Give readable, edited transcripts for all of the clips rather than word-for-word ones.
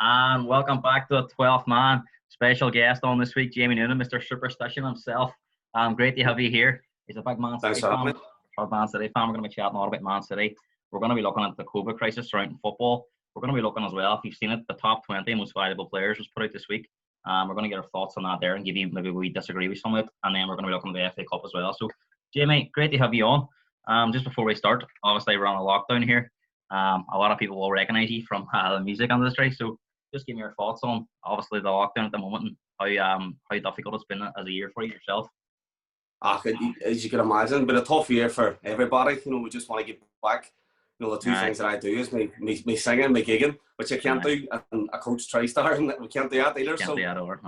And welcome back to the 12th man. Special guest on this week, Jamie Noonan, Mr. Superstition himself. Great to have you here. He's a big Man City Thanks for having fan. me. Big Man City fan. We're going to be chatting all about Man City. We're going to be looking at the COVID crisis surrounding football. We're going to be looking as well, if you've seen it, the top 20 most valuable players was put out this week. We're going to get our thoughts on that there and give you maybe we disagree with some of it. And then we're going to be looking at the FA Cup as well. So, Jamie, great to have you on. Just before we start, obviously we're on a lockdown here. A lot of people will recognise you from the music industry. So just give me your thoughts on obviously the lockdown at the moment and how difficult it's been as a year for you yourself. As you can imagine, but a tough year for everybody. We just want to get back. The two things that I do is me singing, me gigging, which I can't do, and a coach TriStar, and we can't do that either. Can't do that over,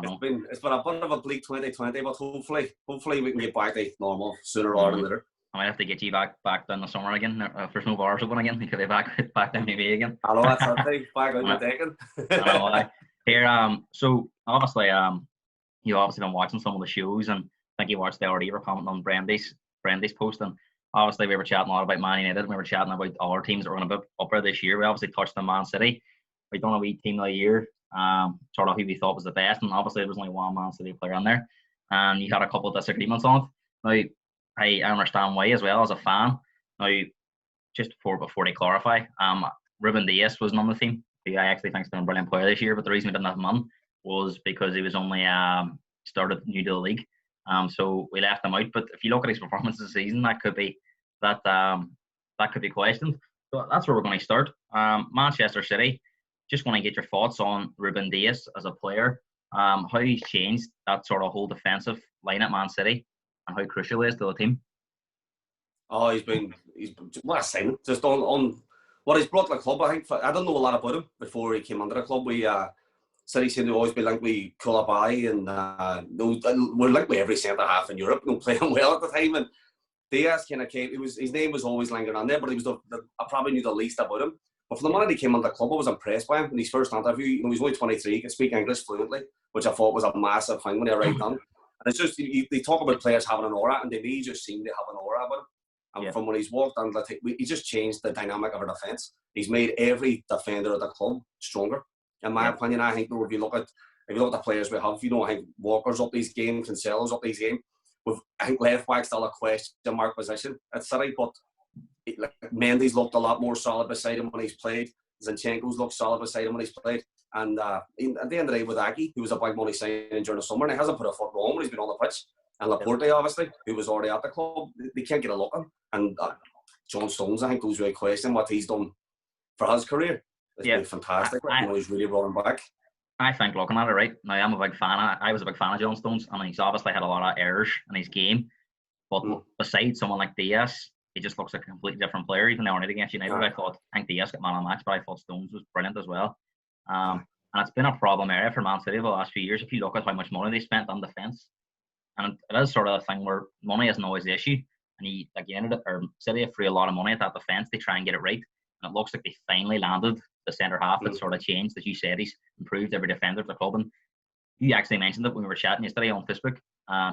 it's been a bit of a bleak 2020, but hopefully we can get back to normal sooner rather than later. I might have to get you back down the summer again. If there's no bars open again, you could be back down maybe again. I know that's something. Back on the decking. I know. Here, so obviously, you obviously been watching some of the shows, and I think you watched the already. You were commenting on Brandy's post, and obviously we were chatting a lot about Man United. And we were chatting about all our teams that were going to be up there this year. We obviously touched on Man City. We done a wee team of the year, sort of who we thought was the best, and obviously there was only one Man City player in there, and you had a couple of disagreements on it. Now, I understand why as well as a fan. Now, just before they clarify, Ruben Dias was on the team, who I actually think has been a brilliant player this year, but the reason we didn't have him on was because he was only started new to the league. So we left him out. But if you look at his performance this season, that could be questioned. So that's where we're going to start. Manchester City, just want to get your thoughts on Ruben Dias as a player, how he's changed that sort of whole defensive line at Man City, and how crucial he is to the team. Oh, he's been what a signing. Just on what he's brought to the club. I think I don't know a lot about him before he came under the club. We City seemed to always be linked with Koulibaly, and we're linked with every centre half in Europe. Playing well at the time, and Diaz kind of came. His name was always lingering on there, but he was I probably knew the least about him. But from the moment he came under the club, I was impressed by him. In his first interview, he was only 23. He could speak English fluently, which I thought was a massive thing when he arrived on. And it's just, they talk about players having an aura, and they just seem to have an aura about him. And from when he's walked on, he just changed the dynamic of our defence. He's made every defender at the club stronger. In my opinion, I think if you look at the players we have, I think Walker's up these games, Cancelo's up these games. I think left back's still a question mark position at City, but Mendy's looked a lot more solid beside him when he's played. Zinchenko's looked solid beside him when he's played. And at the end of the day, with Aggie, who was a big money signing during the summer, and he hasn't put a foot wrong when he's been on the pitch. And Laporte, obviously, who was already at the club, they can't get a look on. And John Stones, I think, goes really question what he's done for his career. It's been fantastic. He's really brought him back. I think looking at it, right now, I'm a big fan. I was a big fan of John Stones, and he's obviously had a lot of errors in his game. But besides someone like Diaz, he just looks like a completely different player. Even though against United, I think Diaz got man of the match, but I thought Stones was brilliant as well. And it's been a problem area for Man City over the last few years. If you look at how much money they spent on defence, and it is sort of a thing where money isn't always the issue. And City threw a lot of money at that defence. They try and get it right, and it looks like they finally landed the centre half that sort of changed. As you said, he's improved every defender of the club. And you actually mentioned it when we were chatting yesterday on Facebook,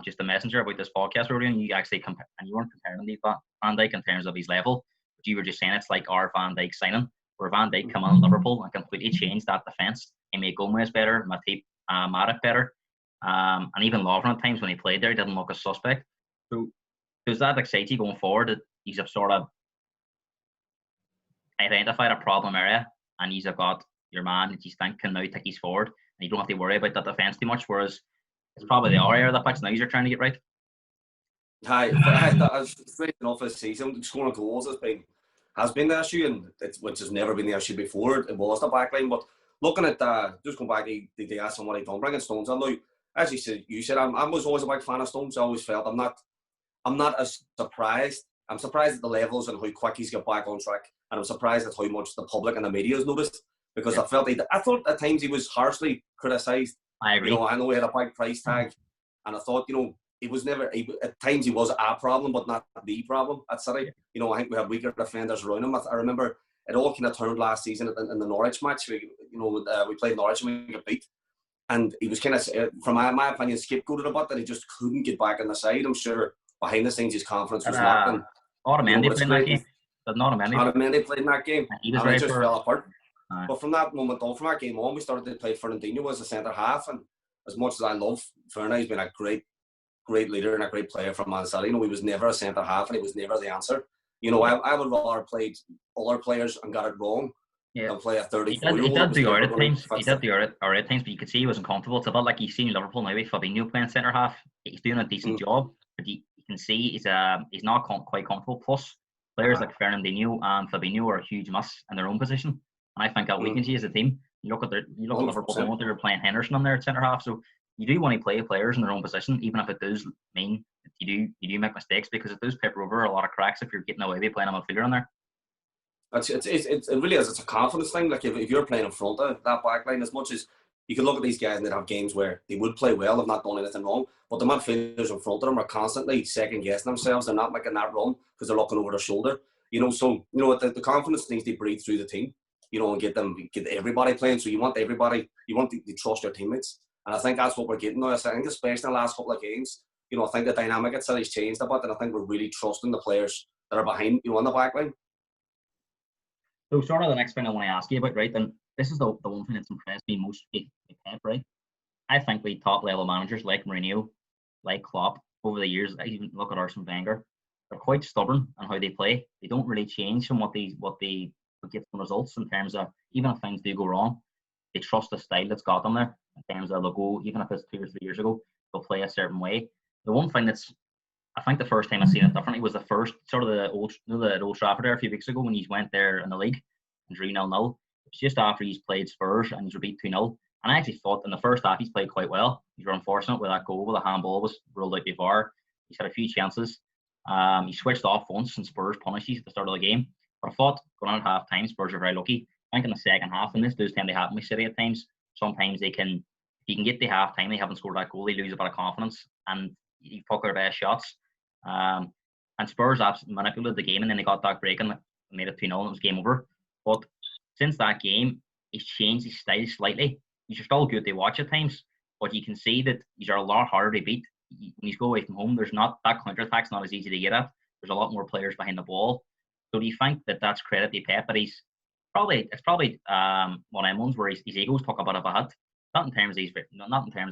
just a messenger about this podcast we were doing. You actually and you weren't comparing Van Dijk in terms of his level, but you were just saying it's like our Van Dijk signing, where Van Dijk come in at Liverpool and completely changed that defence. He made Gomez better, Matip, Matic better, and even Lovren at times when he played there didn't look a suspect. So does that excite you going forward that he's sort of identified a problem area and he's got your man that you think can now take his forward and you don't have to worry about that defence too much, whereas it's probably the other area of the pitch now you're trying to get right? Straight enough this season, scoring goals has been the issue, and which has never been the issue before. It was the back line, but looking at just going back to the ask and what he done, bringing Stones on now, as you said, I was always a big fan of Stones. I always felt I'm not as surprised. I'm surprised at the levels and how quick he's got back on track, and I'm surprised at how much the public and the media has noticed, because I thought at times he was harshly criticised. I agree. I know he had a big price tag, and I thought he was never. At times he was a problem, but not the problem at City. I think we had weaker defenders around him. I remember it all kind of turned last season in the Norwich match. We played Norwich and we got beat. And he was kind of, from my opinion, scapegoated a bit that he just couldn't get back on the side. I'm sure behind the scenes his confidence was knocked. Otamendi played in that game. But Otamendi played in that game. He was and he just fell apart. But from that moment on, from that game on, we started to play Fernandinho as a centre half, and as much as I love Fernan, he's been a great leader and a great player from Man City. He was never a centre half, and he was never the answer. I would rather have played other players and got it wrong than play a 34-year-old. He did do it at times. He did do it at times, but you could see he wasn't comfortable. It's a bit like you've seen Liverpool now with Fabinho playing centre half. He's doing a decent job, but you can see he's not quite comfortable. Plus, players like Fernandinho and Fabinho are a huge miss in their own position, and I think that weakens you as a team. You look at Liverpool, they're playing Henderson on their centre half, so you do want to play players in their own position, even if it does mean that you do make mistakes, because it does paper over a lot of cracks if you're getting away with playing a midfielder in there. It really is. It's a confidence thing. Like if you're playing in front of that back line, as much as you can look at these guys and they have games where they would play well, they've not done anything wrong, but the midfielders in front of them are constantly second guessing themselves. They're not making that run because they're looking over their shoulder. The confidence needs to breathe through the team. And get everybody playing. So you want everybody. You want to trust your teammates. And I think that's what we're getting now. I think especially in the last couple of games, I think the dynamic at City's changed a bit, and I think we're really trusting the players that are behind, on the back line. So sort of the next thing I want to ask you about, right? And this is the one thing that's impressed me most with Pep, right? I think we top level managers like Mourinho, like Klopp, over the years, I even look at Arsene Wenger, they're quite stubborn on how they play. They don't really change from what they get some results in terms of, even if things do go wrong, they trust the style that's got them there. In terms of they'll go, even if it's 2 or 3 years ago, they'll play a certain way. The one thing I think the first time I seen it differently was the old Trafford there a few weeks ago when he went there in the league and drew 0-0. It's just after he's played Spurs and he's beat 2-0. And I actually thought in the first half he's played quite well. He's unfortunate with that goal, the handball was ruled out before. He's had a few chances. He switched off once and Spurs punished at the start of the game. But I thought going on at half time, Spurs are very lucky. I think in the second half, and this does tend to happen with City at times, sometimes if you can get to half time, they haven't scored that goal, they lose a bit of confidence and you fuck their best shots. And Spurs absolutely manipulated the game, and then they got that break and made it 2-0 and it was game over. But since that game, he's changed his style slightly. He's still good to watch at times, but you can see that these are a lot harder to beat. When you go away from home, there's not that counter-attack's not as easy to get at. There's a lot more players behind the ball. So do you think that that's credit to Pep, but it's probably one of them ones where his egos talk about a hit. Not in terms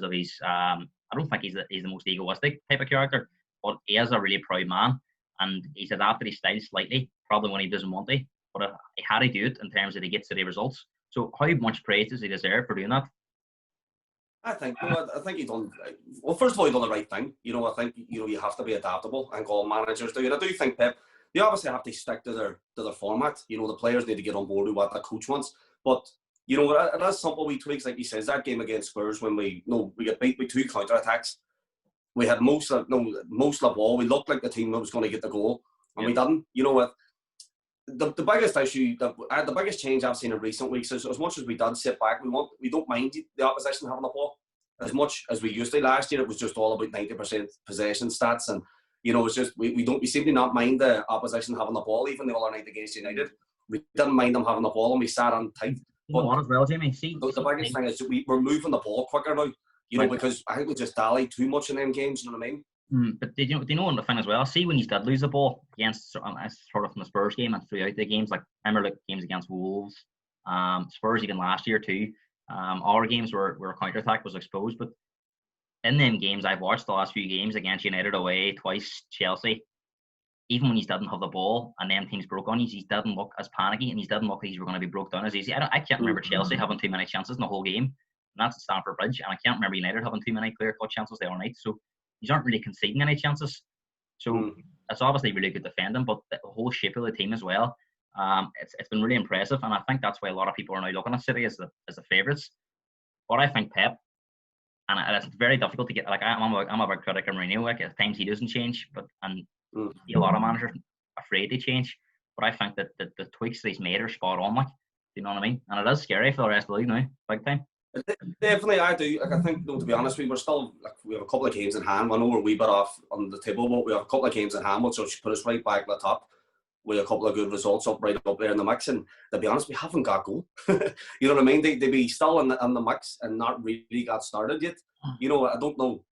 of his I don't think he's the most egoistic type of character, but he is a really proud man, and he's adapted his style slightly, probably when he doesn't want to, but he had to do it in terms of he gets to the results. So how much praise does he deserve for doing that? I think he done well. First of all, he done the right thing. I think you have to be adaptable, and all managers do. And I do think Pep, they obviously have to stick to their format. The players need to get on board with what the coach wants. But it has simple wee tweaks, like he says. That game against Spurs, when we get beat with 2 counter attacks, we had most of the ball. We looked like the team that was going to get the goal, and we didn't. The biggest issue, the biggest change I've seen in recent weeks is, as much as we did sit back, we don't mind the opposition having the ball as much as we used to. Last year, it was just all about 90% possession stats, and it's just we seem to not mind the opposition having the ball. Even the other night against United, we didn't mind them having the ball, and we sat on tight. But what as well, Jamie? The biggest thing is we're moving the ball quicker now. Because I think we just dally too much in them games. You know what I mean? But do you know the thing as well? See, when you did lose the ball against sort of from the Spurs game and throughout the games, like I remember games against Wolves, Spurs even last year too. Our games where counter attack was exposed, but in them games I've watched the last few games against United away, twice Chelsea. Even when he didn't have the ball and them teams broke on, he didn't look as panicky and he didn't look like he were going to be broke down as easy. I can't remember Chelsea having too many chances in the whole game. And that's at Stamford Bridge, and I can't remember United having too many clear-cut chances the other night. So these aren't really conceding any chances. So it's obviously really good defending, but the whole shape of the team as well. It's been really impressive, and I think that's why a lot of people are now looking at City as the favourites. But I think Pep, and it's very difficult to get. Like I'm a big critic of Mourinho. Like at times he doesn't change, and a lot of managers are afraid to change. But I think that the tweaks that he's made are spot on. Like, you know what I mean? And it is scary for the rest of the league now, big time. Definitely, I do. Like, I think, to be honest, we have a couple of games in hand. I know we're a wee bit off on the table, but we have a couple of games in hand, which will put us right back at the top with a couple of good results right up there in the mix. And to be honest, we haven't got goal. You know what I mean? They be still in the mix and not really got started yet. I don't know.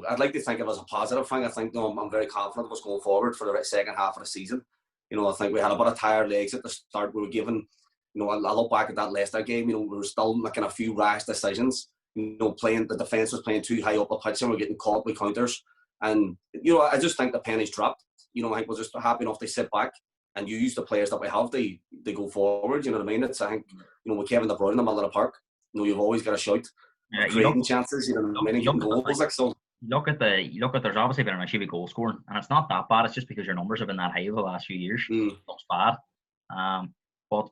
I'd like to think of it as a positive thing. I think I'm very confident of us going forward for the second half of the season. I think we had a bit of tired legs at the start. We were given You know, I look back at that Leicester game. You know, we were still making a few rash decisions. You know, the defence was playing too high up the pitch, and we're getting caught with counters. And you know, I just think the pennies dropped. You know, I think we're just happy enough to sit back and use the players that we have. They go forward. You know what I mean? It's, I think, you know, with Kevin De Bruyne in the middle of the park, you know, you've always got a shout. Yeah, Creating chances, you know what I mean, and getting goals. Like, so look at there's obviously been an issue with goal scoring, and it's not that bad. It's just because your numbers have been that high over the last few years. It's bad. But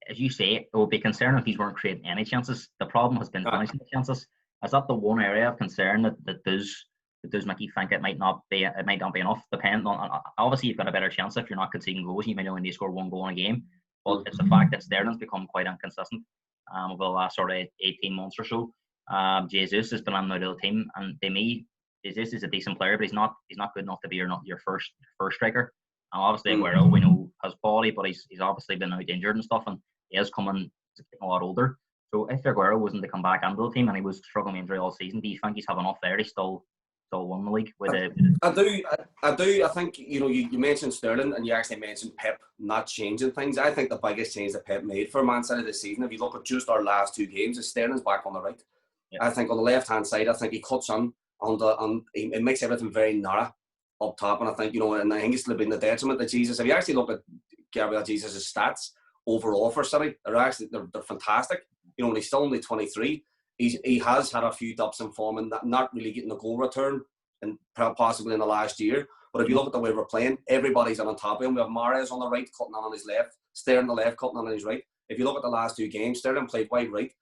as you say, it would be concerning if these weren't creating any chances. The problem has been finishing the chances. Is that the one area of concern that does make you think it might not be enough? Depending on, obviously, you've got a better chance if you're not conceding goals. You might only need to score one goal in a game. But it's the fact that Sterling's become quite inconsistent over the last sort of 18 months or so. Jesus has been on the team, and to me, Jesus is a decent player, but he's not good enough to be your first striker. Obviously, Aguero, we know, has quality, but he's obviously been out injured and stuff, and he is getting a lot older. So if Aguero wasn't to come back into the team and he was struggling with injury all season, do you think he's have enough there to still won the league? I do. I think, you know, you mentioned Sterling and you actually mentioned Pep not changing things. I think the biggest change that Pep made for Man City this season, if you look at just our last two games, is Sterling's back on the right. Yeah. I think on the left-hand side, I think he cuts it makes everything very narrow up top, and I think, you know, and I think it's been the detriment to Jesus. If you actually look at Gabriel Jesus' stats overall for City, they're fantastic. You know, and he's still only 23. He has had a few dips in form and not really getting a goal return, and possibly in the last year. But if you look at the way we're playing, everybody's on top of him. We have Mahrez on the right, cutting on his left. Sterling on the left, cutting on his right. If you look at the last two games, Sterling played wide right.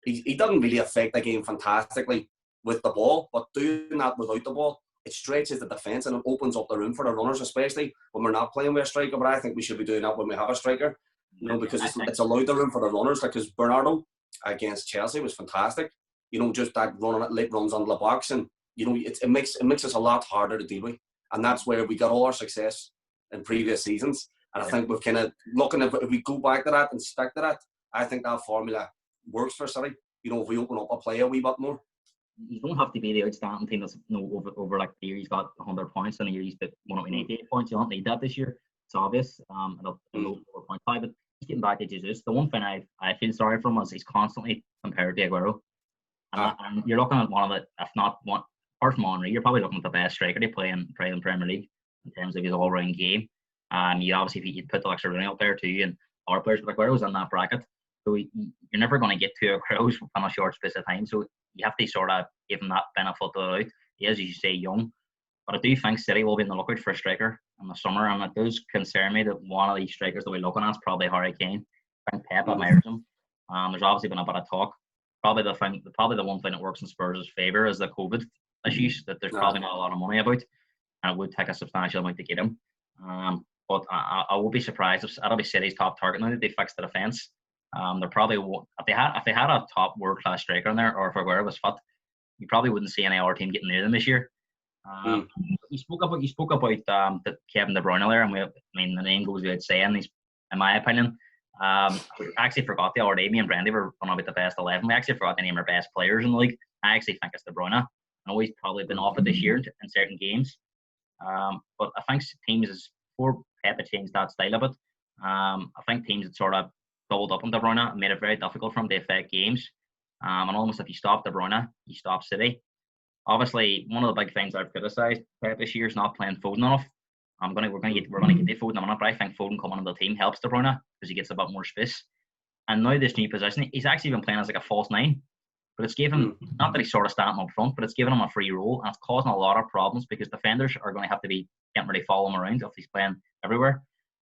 He doesn't really affect the game fantastically with the ball, but doing that without the ball, it stretches the defence and it opens up the room for the runners, especially when we're not playing with a striker. But I think we should be doing that when we have a striker, you know, because it's allowed the room for the runners. Like, because Bernardo against Chelsea was fantastic. You know, just that late runs under the box, and you know, it makes us a lot harder to deal with, and that's where we got all our success in previous seasons. And I think we've kind of looking at, if we go back to that and stick to that, I think that formula works for City. You know, if we open up a play a wee bit more. You don't have to be the outstanding team that's, you know, over like the year he's got 100 points and a year he's got 198 points. You don't need that this year. It's obvious. It'll 4.5. But just getting back to Jesus, the one thing I feel sorry for him is he's constantly compared to Aguero. And you're looking at one of the, if not one, apart from Henry, you're probably looking at the best striker to play in Premier League in terms of his all-round game. You obviously, if you put the Alexa Rooney up there too, and other players, but Aguero's in that bracket. So you're never going to get to Aguero's in a short space of time. So you have to sort of give him that benefit of the doubt. He is, as you say, young. But I do think City will be in the lookout for a striker in the summer, and it does concern me that one of these strikers that we're looking at is probably Harry Kane. I think Pep admires him. There's obviously been a bit of talk. Probably the one thing that works in Spurs' favour is the COVID issues, that there's probably not a lot of money about, and it would take a substantial amount to get him. But I will be surprised if that'll be City's top target now that they fix the defence. They're probably, if they had a top world class striker in there, or if Aguero was fit, you probably wouldn't see any other team getting near them this year. You spoke about the Kevin De Bruyne there, and I mean the name goes without saying. He's, in my opinion, I actually forgot the other day. Me and Brandy were going about the best 11. We actually forgot to name our best players in the league. I actually think it's De Bruyne. I know he's probably been off it this year in certain games, but I think teams, before Pep had changed that style of it, I think teams had sort of doubled up on De Bruyne and made it very difficult for him to affect games. And almost if you stop De Bruyne, you stop City. Obviously, one of the big things I've criticised Pep this year is not playing Foden enough. We're going to get to Foden in a minute, but I think Foden coming into the team helps De Bruyne because he gets a bit more space. And now this new position, he's actually been playing as like a false nine, but it's given, not that he's sort of standing up front, but it's given him a free role, and it's causing a lot of problems because defenders are going to have to can't really follow him around if he's playing everywhere.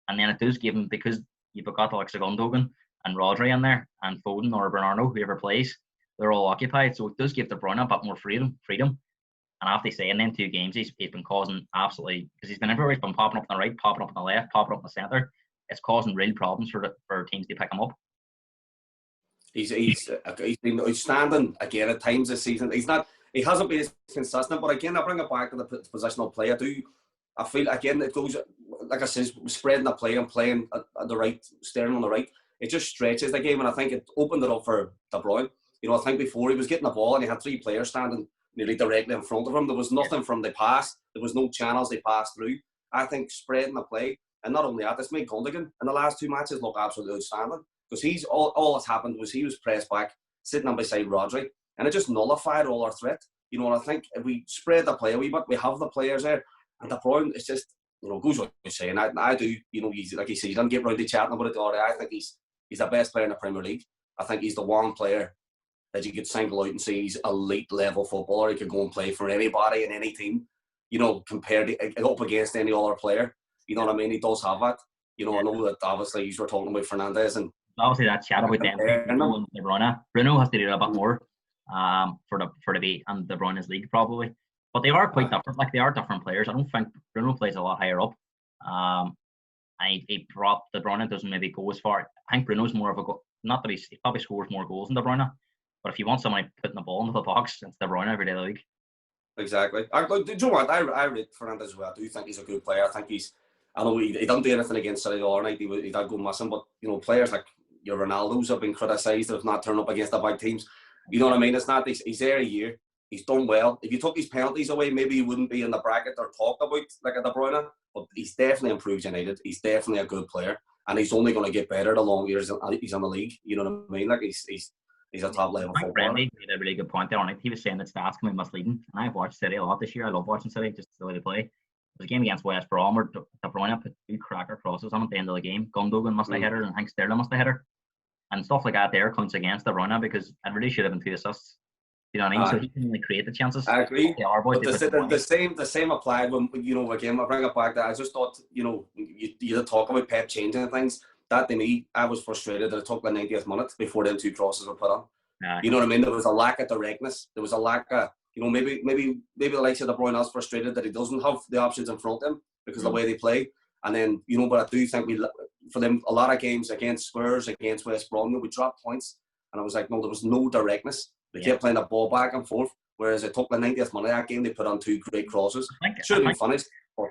And then it does give him, because you've got Alexa Gundogan and Rodri in there, and Foden or Bernardo, whoever plays, they're all occupied. So it does give De Bruyne a bit more freedom. And I have to say, in them 2 games, he's been causing absolutely, because he's been everywhere. He's been popping up on the right, popping up on the left, popping up in the centre. It's causing real problems for teams to pick him up. He's been outstanding again at times this season. He hasn't been as consistent, but again, I bring it back to the positional play. I feel again it goes, like I said, spreading the play and playing at the right, staring on the right. It just stretches the game, and I think it opened it up for De Bruyne. You know, I think before he was getting the ball and he had 3 players standing nearly directly in front of him. There was nothing from the pass. There was no channels they passed through. I think spreading the play, And not only that, this made Gundogan in the last 2 matches look absolutely outstanding. Because he's all that's happened was he was pressed back, sitting on beside Rodri, and it just nullified all our threat. You know, and I think if we spread the play a wee bit, we have the players there. And De Bruyne, it's just, you know, goes what you're saying. I do, you know, like you said, you don't get round to chatting about it already. I think he's the best player in the Premier League. I think he's the one player that you could single out and say he's elite level footballer. He could go and play for anybody in any team, you know, compared to, up against any other player. You know what I mean? He does have that. You know, I know that obviously you were talking about Fernandes and obviously that chat about them Bruno and De Bruyne. Bruno has to do a bit more for the beat and De Bruyne's league probably. But they are quite different. Like, they are different players. I don't think Bruno plays a lot higher up. And he brought De Bruyne doesn't maybe go as far. I think Bruno's more of a not that he probably scores more goals than De Bruyne, but if you want somebody putting the ball into the box, it's De Bruyne every day of the week. Exactly. Do you know what? I rate Fernandes as well. I do think he's a good player. I think I know he don't do anything against City the other night. He did go missing, but you know, players like your Ronaldo's have been criticised of not turning up against the big teams. You know what I mean? It's not. He's there a year. He's done well. If you took his penalties away, maybe he wouldn't be in the bracket or talked about like a De Bruyne. But he's definitely improved United. He's definitely a good player, and he's only going to get better the longer he's in the league. You know what I mean? Like he's a top level footballer. Brendan made a really good point there on it. He was saying that stats can be misleading, and I've watched City a lot this year. I love watching City, just the way they play. There was a game against West Brom where De Bruyne put 2 cracker crosses on at the end of the game. Gundogan must have hit her, and I think Sterling must have hit her. And stuff like that there counts against De Bruyne because it really should have been 2 assists. You know what I mean? So he can only create the chances. I agree. But the same applied when, you know, again, I bring it back that I just thought, you know, you talk about Pep changing things. That to me, I was frustrated that it took the 90th minute before them 2 crosses were put on. You know what I mean? There was a lack of directness. There was a lack of, you know, maybe the likes of De Bruyne is frustrated that he doesn't have the options in front of him because of the way they play. And then, you know, but I do think for them, a lot of games against Spurs, against West Brom, we dropped points. And I was like, no, there was no directness. They kept playing the ball back and forth. Whereas it took the 90th minute of that game, they put on 2 great crosses. Should have been finished. But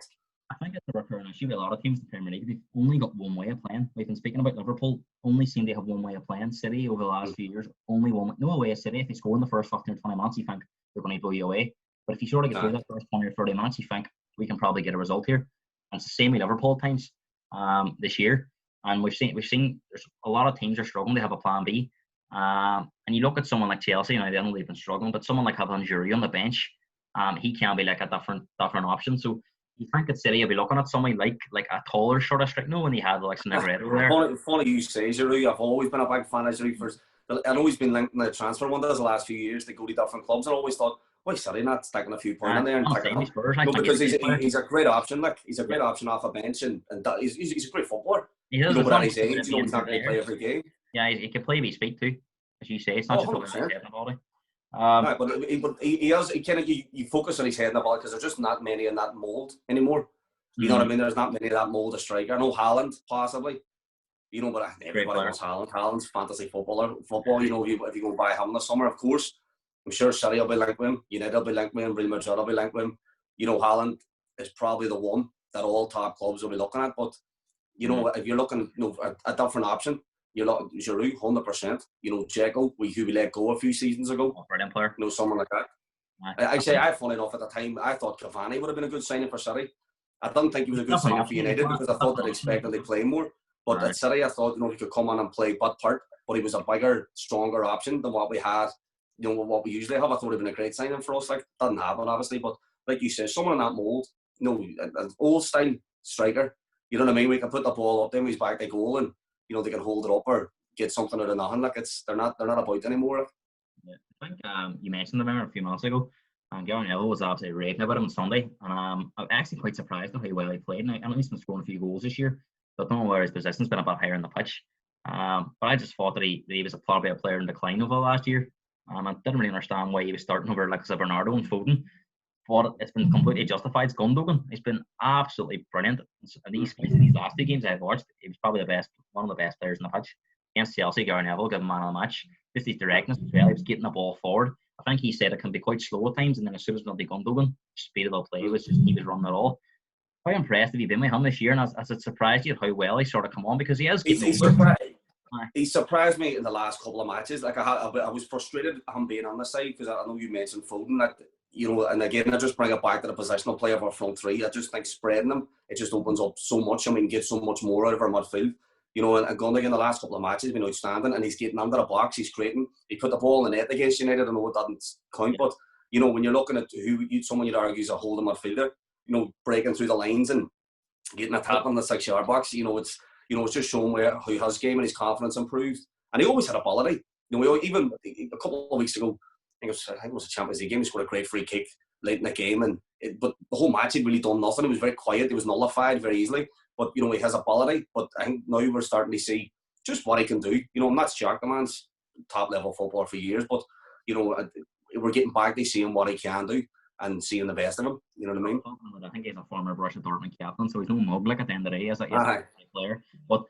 I think it's a recurring issue with a lot of teams in the Premier League. They've only got one way of playing. We've been speaking about Liverpool, only seem to have one way of playing. City over the last few years, only one way. No way of City. If they score in the first 15 or 20 minutes, you think they're going to blow you away. But if you sort of get through that first 20 or 30 minutes, you think we can probably get a result here. And it's the same with Liverpool at times this year. And we've seen there's a lot of teams are struggling to have a plan B. And you look at someone like Chelsea, you know, they know they've been struggling, but someone like having Giroud on the bench, he can be like a different option. So you think at City, you'll be looking at somebody like a taller sort of striker, no, when he had like Negredo there. Funny you say Giroud. I've always been a big fan of Giroud. I've always been linked in the transfer window the last few years to go to different clubs, and I always thought, why City not sticking a few points in there and taking him? No, because he's a great option. Like he's a great option off a bench, and he's a great footballer. He is, you know, but at his age, you know, he's not going to play every game. Yeah, he can play with his feet too, as you say. It's not just about his head and the body. Right, but he kind of you focus on his head and the body because there's just not many in that mould anymore. You know what I mean? There's not many of that mould of striker. I know Haaland possibly. You know, but everybody wants Haaland. Haaland's fantasy football. You know, if you go buy him this summer, of course, I'm sure City will be linked with him. United will be linked with him. Real Madrid will be linked with him. You know, Haaland is probably the one that all top clubs will be looking at. But you know, if you're looking, you know, at a different option, you're looking Giroud 100%. You know, Dzeko, who we let go a few seasons ago. Brilliant player. You know, someone like that. I funny enough at the time, I thought Cavani would have been a good signing for City. I didn't think he was a good signing for United because I thought they'd expected to play more. But at City, I thought, you know, he could come on and play but he was a bigger, stronger option than what we had, you know, what we usually have. I thought it would have been a great signing for us. Like, doesn't happen, obviously, but like you said, someone in that mould, you know, an old style striker, you know what I mean? We can put the ball up, then he's back to goal, and you know, they can hold it up or get something out of nothing. Like they're not about anymore. Yeah, I think you mentioned them a few minutes ago. Gary Neville was absolutely raving about him on Sunday, and I'm actually quite surprised at how well he played. And I know he's been scoring a few goals this year, but I don't know where his position's been a bit higher in the pitch. But I just thought that he was probably a player in decline over the last year. I didn't really understand why he was starting over like Bernardo and Foden. But it's been completely justified. It's Gundogan. He's been absolutely brilliant. And these last 2 games I've watched, he was probably one of the best players in the pitch. Against Chelsea, Gary Neville, give him man of the match. Just his directness as well. He was getting the ball forward. I think he said it can be quite slow at times, and then as soon as it was Gundogan, speed of the play was just, he was running it all. How impressed have you been with him this year? And has it surprised you how well he sort of come on? Because he is he surprised me in the last couple of matches. Like I was frustrated at him being on the side because I know you mentioned Foden. That you know, and again, I just bring it back to the positional play of our front three. I just think spreading them, it just opens up so much, and we can get so much more out of our midfield. You know, and Gundogan the last couple of matches has been outstanding, and he's getting under the box, he's creating. He put the ball in the net against United. I know it doesn't count, but you know, when you're looking at someone you'd argue is a holding midfielder, you know, breaking through the lines and getting a tap on the 6-yard box, you know, it's just showing how his game and his confidence improved. And he always had ability. You know, even a couple of weeks ago, I think it was a Champions League game, he scored a great free kick late in the game, but the whole match he'd really done nothing. He was very quiet. He was nullified very easily. But, you know, he has ability. But I think now we're starting to see just what he can do. You know, I'm not shocked. The man's top-level footballer for years. But, you know, we're getting back to seeing what he can do and seeing the best of him. You know what I mean? I think he's a former Borussia Dortmund captain, so he's no mug like at the end of the day. He's a player. But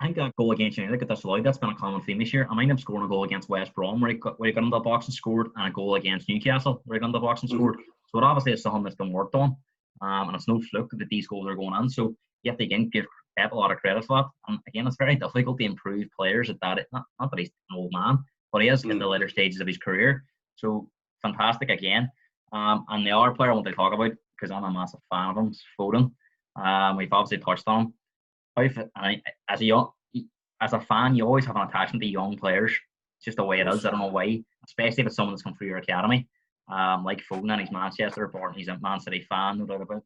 I think that goal against United got disallowed. That's been a common theme this year. I mind him scoring a goal against West Brom where he got into the box and scored, and a goal against Newcastle where he got into the box and scored. So it obviously is something that's been worked on. And it's no fluke that these goals are going in. So you have to again give Pep a lot of credit for that. And again, it's very difficult to improve players at that. Not that he's an old man, but he is in the later stages of his career. So fantastic again. And the other player I want to talk about, because I'm a massive fan of him, is Foden. We've obviously touched on him. As a fan, you always have an attachment to young players. It's just the way it is. I don't know why, especially if it's someone that's come through your academy, like Foden, and he's Manchester born. He's a Man City fan, no doubt about it.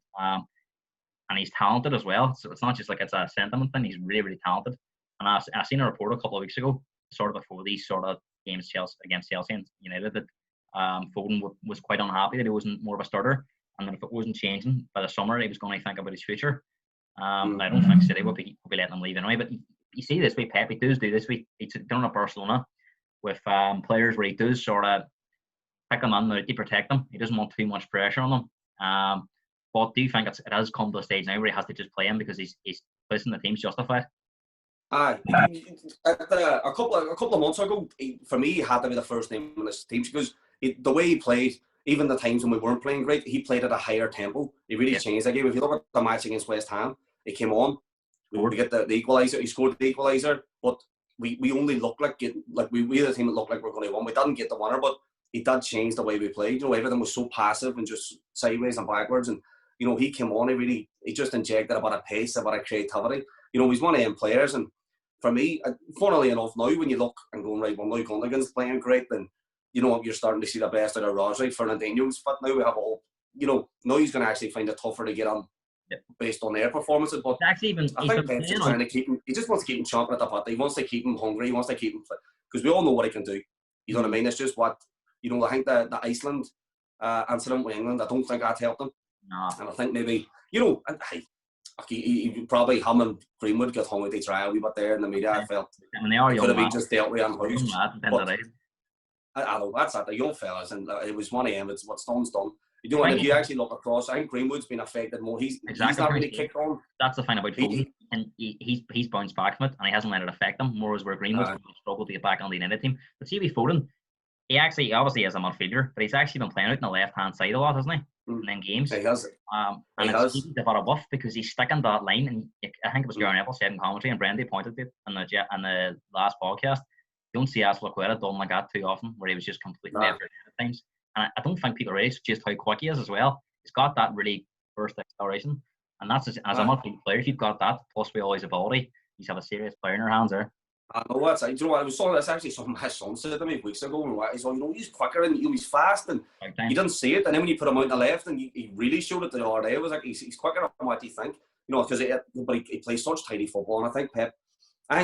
And he's talented as well. So it's not just like it's a sentiment thing. He's really, really talented. And I seen a report a couple of weeks ago, sort of before these sort of games against Chelsea and United, that Foden was quite unhappy that he wasn't more of a starter, and that if it wasn't changing by the summer, he was going to think about his future. I don't think City will be letting him leave anyway. But you see this way, Pep, he does do this. He's done at Barcelona with players where he does sort of pick them on to protect them. He doesn't want too much pressure on them. But do you think it has come to a stage now where he has to just play him because he's placing the team's justified? A couple of months ago, for me, he had to be the first name on this team because the way he played, even the times when we weren't playing great, he played at a higher tempo. He really changed the game. If you look at the match against West Ham, he came on. We get the equaliser. He scored the equaliser, but we only looked like we the team that looked like we're going to win. We didn't get the winner, but he did change the way we played. You know, everything was so passive and just sideways and backwards. And you know, he came on. He just injected a bit of pace, a bit of creativity. You know, he's one of them players. And for me, funnily enough, now when you look and going right, well, now Gundogan's playing great, then you know you're starting to see the best out of Rodri. Fernandinho's fit now. We have all. You know, now he's going to actually find it tougher to get on. Based on their performances, but I think Pep's just trying to keep him. He just wants to keep him chomping at the bit. He wants to keep him hungry. He wants to keep him fit because we all know what he can do. You know what I mean? It's just what you know. I think the Iceland incident with England, I don't think that helped him. No. And I think maybe you know, he probably him and Greenwood got hung with the trial. We were there in the media. I felt they are could have been just dealt with on house. I know that's the young fellas, and it was one of them. It's what Stone's done. You know, and if you actually look across, I think Greenwood's been affected more. He's not really kicked on. That's the thing about Foden, and he's bounced back from it, and he hasn't let it affect him. Whereas where Greenwood's struggled to get back on the United team. But see, with Foden, he obviously is a midfielder, but he's actually been playing out on the left-hand side a lot, hasn't he? In them games. He has. And it's easy to put a buff because he's sticking that line, and I think it was Gary Neville said in commentary, and Brendan pointed to it in the last podcast. You don't see Aspilicueta done like that too often, where he was just completely left at times. And I don't think people realize just how quick he is as well. He's got that really burst acceleration, and that's as a midfield player. If you've got that, plus with all his ability, you have a serious player in your hands there. I know that's. You know what? That's actually something my son said to me weeks ago. And he's like, you know, he's quicker and he's fast, and you didn't see it. And then when you put him out on the left, and he really showed it the other day. It was like he's quicker than what you think. You know, because he plays such tidy football, and I think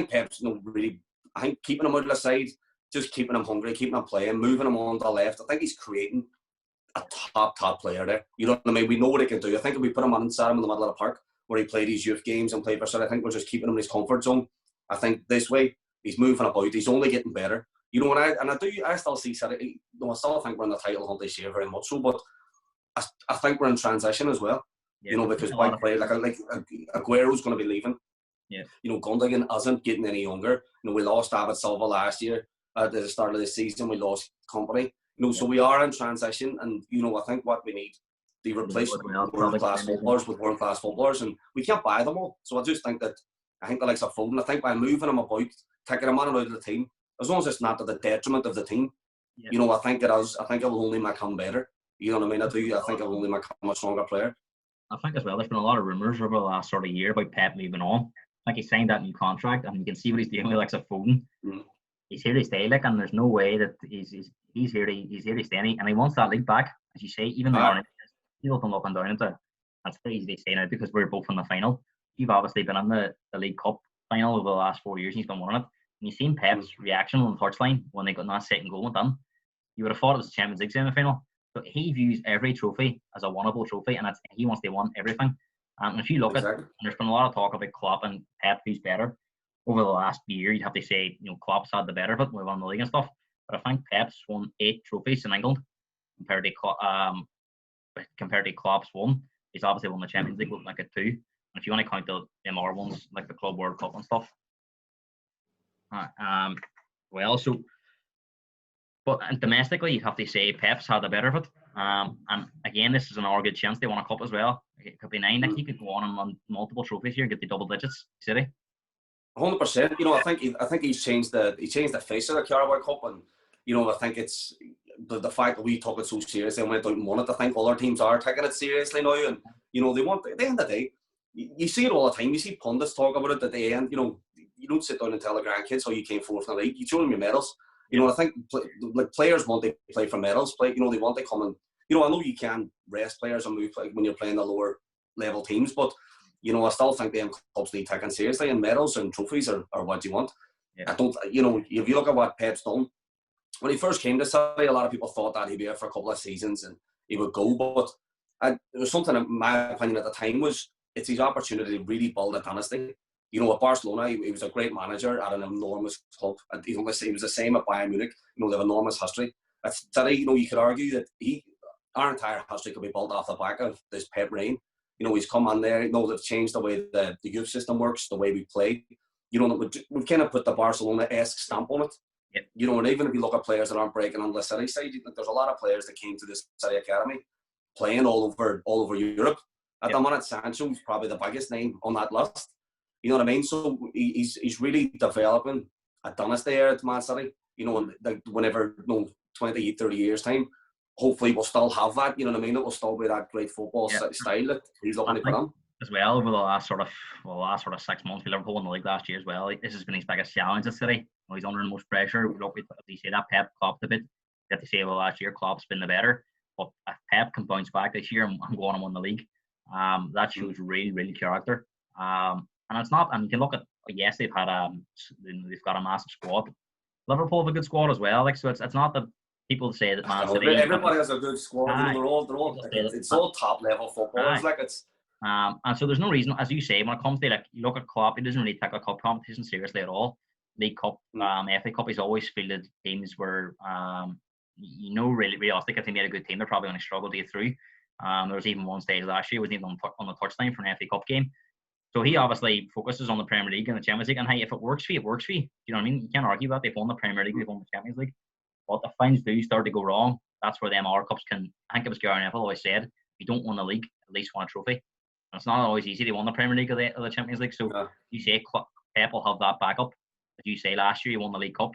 Pep's really. I think keeping him out of the side, just keeping him hungry, keeping him playing, moving him on to the left. I think he's creating a top player there. You know what I mean? We know what he can do. I think if we put him on inside him in the middle of the park where he played his youth games and played for City, I think we're just keeping him in his comfort zone. I think this way he's moving about. He's only getting better. You know, I still see City. I still think we're in the title hunt this year very much so, but I think we're in transition as well. Yeah, you know, because big players like Aguero's going to be leaving. Yeah. You know, Gundogan isn't getting any younger. You know, we lost David Silva last year at the start of the season. We lost Company. You know, so we are in transition, and you know, I think what we need to replace world-class footballers with world-class footballers, and we can't buy them all. So I just think the likes of Foden, I think by moving him about, taking him out of the team, as long as it's not to the detriment of the team, you know, I think it is. I think it will only make him better. You know what I mean? I think I'll only become a stronger player. I think as well, there's been a lot of rumours over the last sort of year about Pep moving on. I think he signed that new contract, and you can see what he's doing with Alexa Foden. He's here to stay, like, and there's no way that he's here to stay, and he wants that league back, as you say. Even though he's looking up and down into, that's very easy to say now because we're both in the final. You've obviously been in the League Cup final over the last 4 years, and he's been winning it. And you've seen Pep's reaction on the touchline when they got that second goal done. You would have thought it was the Champions League semi-final. But he views every trophy as a winnable trophy, and he wants to win everything. And if you look at, and there's been a lot of talk about Klopp and Pep, who's better over the last year. You'd have to say, Klopp's had the better of it. We won the league and stuff. But I think Pep's won 8 trophies in England compared to Klopp's 1. He's obviously won the Champions League with like a 2. And if you want to count the MR ones, like the Club World Cup and stuff. But domestically, you'd have to say Pep's had the better of it. And again, this is another good chance they won a cup as well. It could be 9. Like, he could go on and win multiple trophies here and get the double digits. City. 100%. I think he's changed the face of the Carabao Cup, and I think it's the fact that we took it so seriously and went out and won it. I think other teams are taking it seriously now, and they want, at the end of the day, you see it all the time. You see pundits talk about it at the end. You don't sit down and tell the grandkids how you came fourth in the league. You show them your medals. I think players want to play for medals. They want to come and, I know you can rest players and move when you're playing the lower level teams, but, I still think them clubs need taken seriously, and medals and trophies are what you want. Yeah. I don't, if you look at what Pep's done, when he first came to City, a lot of people thought that he'd be there for a couple of seasons and he would go, but there was something, in my opinion, at the time it's his opportunity to really build a dynasty. At Barcelona, he was a great manager at an enormous club. And he was the same at Bayern Munich. They have enormous history. At City, you could argue that our entire history could be built off the back of this Pep reign. He's come on there. They've changed the way the youth system works, the way we play. We've kind of put the Barcelona-esque stamp on it. Yep. And even if you look at players that aren't breaking on the City side, there's a lot of players that came to this City Academy playing all over Europe. At the minute, Sancho's probably the biggest name on that list. You know what I mean? So he's really developing a dynasty there at Man City. Whenever 20, 30 years time, hopefully we'll still have that. You know what I mean? It will still be that great football style that he's looking to put on. As well, over the last sort of 6 months, Liverpool won the league last year as well. This has been his biggest challenge at City. He's under the most pressure. They say that Pep Klopp a bit. You have to say, well, last year Klopp's been the better. But if Pep can bounce back this year and go on and win the league, that shows really, really character. And it's not, and you can look at, yes, they've got a massive squad. Liverpool have a good squad as well. So it's not that people say that Man City. Everybody has a good squad. It's all top level footballers. And so there's no reason, as you say, when it comes to you look at Klopp, he doesn't really take a cup competition seriously at all. League Cup, FA Cup, he's always fielded teams where really realistic. If they made a good team, they're probably going to struggle to get through. There was even one stage last year, he wasn't even on the touchline for an FA Cup game. So he obviously focuses on the Premier League and the Champions League. And hey, if it works for you, it works for you. You know what I mean? You can't argue that. They've won the Premier League, they've won the Champions League. But if things do start to go wrong, that's where the MR Cups can. I think it was Gary Neville always said, if you don't win the league, at least win a trophy. And it's not always easy to win the Premier League or the Champions League. So you say Pep will have that backup. As you say, last year he won the League Cup.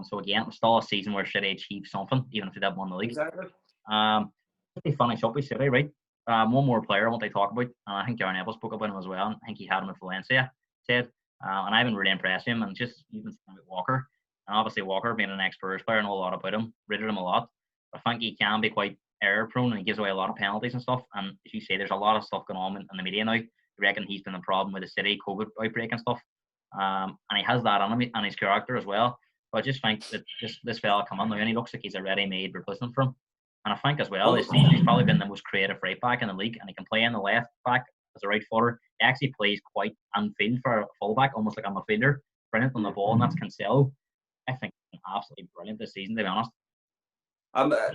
So again, it's still a season where City achieve something, even if they didn't win the league. Exactly. They finish up with City, right? One more player I want to talk about, and I think Gary Neville spoke about him as well. And I think he had him at Valencia, and I've been really impressed with him. And just even with Walker, and obviously Walker being an ex-Spurs player, I know a lot about him, rated him a lot. But I think he can be quite error-prone, and he gives away a lot of penalties and stuff. And as you say, there's a lot of stuff going on in the media now. I reckon he's been the problem with the City COVID outbreak and stuff. And he has that on him and his character as well. But I just think that this fella come on now, and he looks like he's a ready-made replacement for him. And I think as well, this season he's probably been the most creative right back in the league, and he can play in the left back as a right footer. He actually plays quite on-field for a fullback, almost like a midfielder. Brilliant on the ball, and that's Cancelo. I think he's absolutely brilliant this season, to be honest. I'm a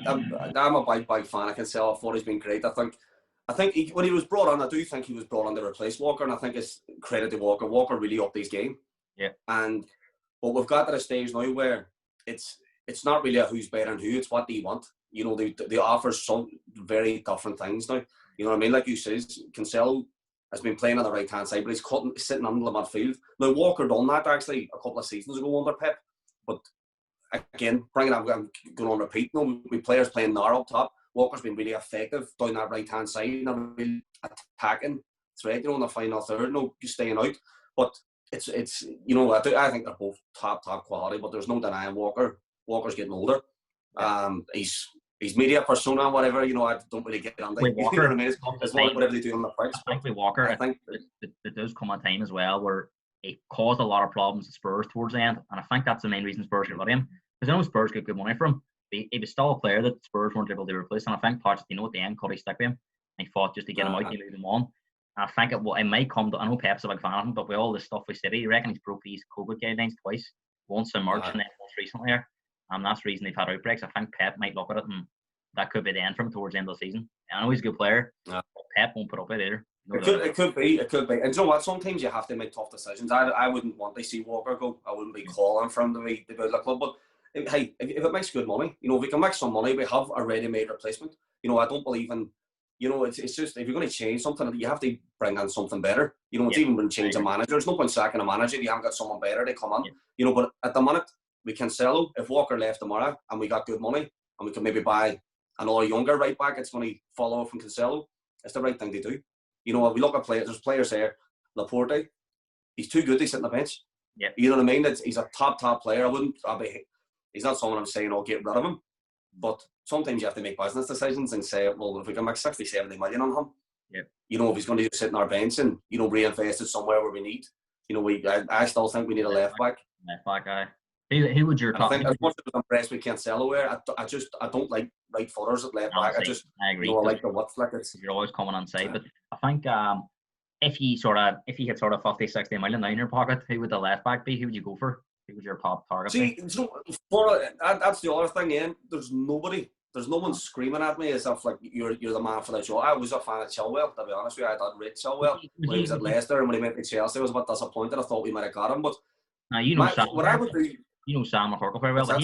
big fan of Cancelo. I thought he's been great. I think when he was brought on, I do think he was brought on to replace Walker, and I think it's credit to Walker. Walker really upped his game. Yeah. But we've got to a stage now where it's not really a who's better than who. It's what do you want. They offer some very different things now. You know what I mean? Like you said, Cancelo has been playing on the right-hand side, but he's sitting under the midfield. Now, Walker done that actually a couple of seasons ago under Pep. But again, I'm going on repeat. We players playing now up top. Walker's been really effective down that right-hand side and a really attacking threat, you know, in the final third, no staying out. But it's you know, I think they're both top quality, but there's no denying Walker's getting older. He's media persona and whatever, you know, I don't really get on that. You know what I mean? It's whatever they do on the pitch. I think with Walker, I think it does come a time as well where it caused a lot of problems to Spurs towards the end, and I think that's the main reason Spurs got rid of him. Because I know Spurs got good money from him. He was still a player that Spurs weren't able to replace, and I think Pochettino at the end cut his stick with him. And he fought just to get him out and move him on. And I think it might come to, I know Pep's a big fan of him, but with all this stuff with City, you reckon he's broke these COVID guidelines twice, once in March and then once recently here. And that's the reason they've had outbreaks. I think Pep might look at it and that could be the end for him towards the end of the season. I know he's a good player, but Pep won't put up with it either. It could be. And you know what? Sometimes you have to make tough decisions. I wouldn't want to see Walker go. I wouldn't be calling for him to be the club. But hey, if it makes good money, you know, if we can make some money, we have a ready-made replacement. You know, I don't believe in, you know, it's just, if you're going to change something, you have to bring in something better. You know, it's even when changing a manager. There's no point sacking a manager if you haven't got someone better to come on. You know, but at the minute, we can sell. If Walker left tomorrow and we got good money and we can maybe buy another younger right back, it's going to follow from Cancelo. It's the right thing to do. You know, we look at players, there's players there, Laporte, he's too good to sit on the bench. Yeah. You know what I mean? He's a top player. He's not someone I'm saying I'll get rid of him. But sometimes you have to make business decisions and say, well, if we can make 60, 70 million on him, you know, if he's going to just sit on our bench and, you know, reinvest it somewhere where we need, you know, I still think we need a left back. Left back guy. Who would your top? I think as much as I'm impressed with Cancelo here, I don't like right footers at left back. I agree. You know, I like the width flick. You're always coming on side, but I think if you had sort of 50, 60 million in your pocket, who would the left back be? Who would you go for? Who would your top target be? See, that's the other thing, Ian. There's no one screaming at me as if like you're the man for that job. I was a fan of Chilwell, to be honest with you. I thought Rich Chilwell when he was at Leicester and when he went to Chelsea, I was a bit disappointed. I thought we might have got him, but now you know what I would do. You know Sam McCorkle very well, but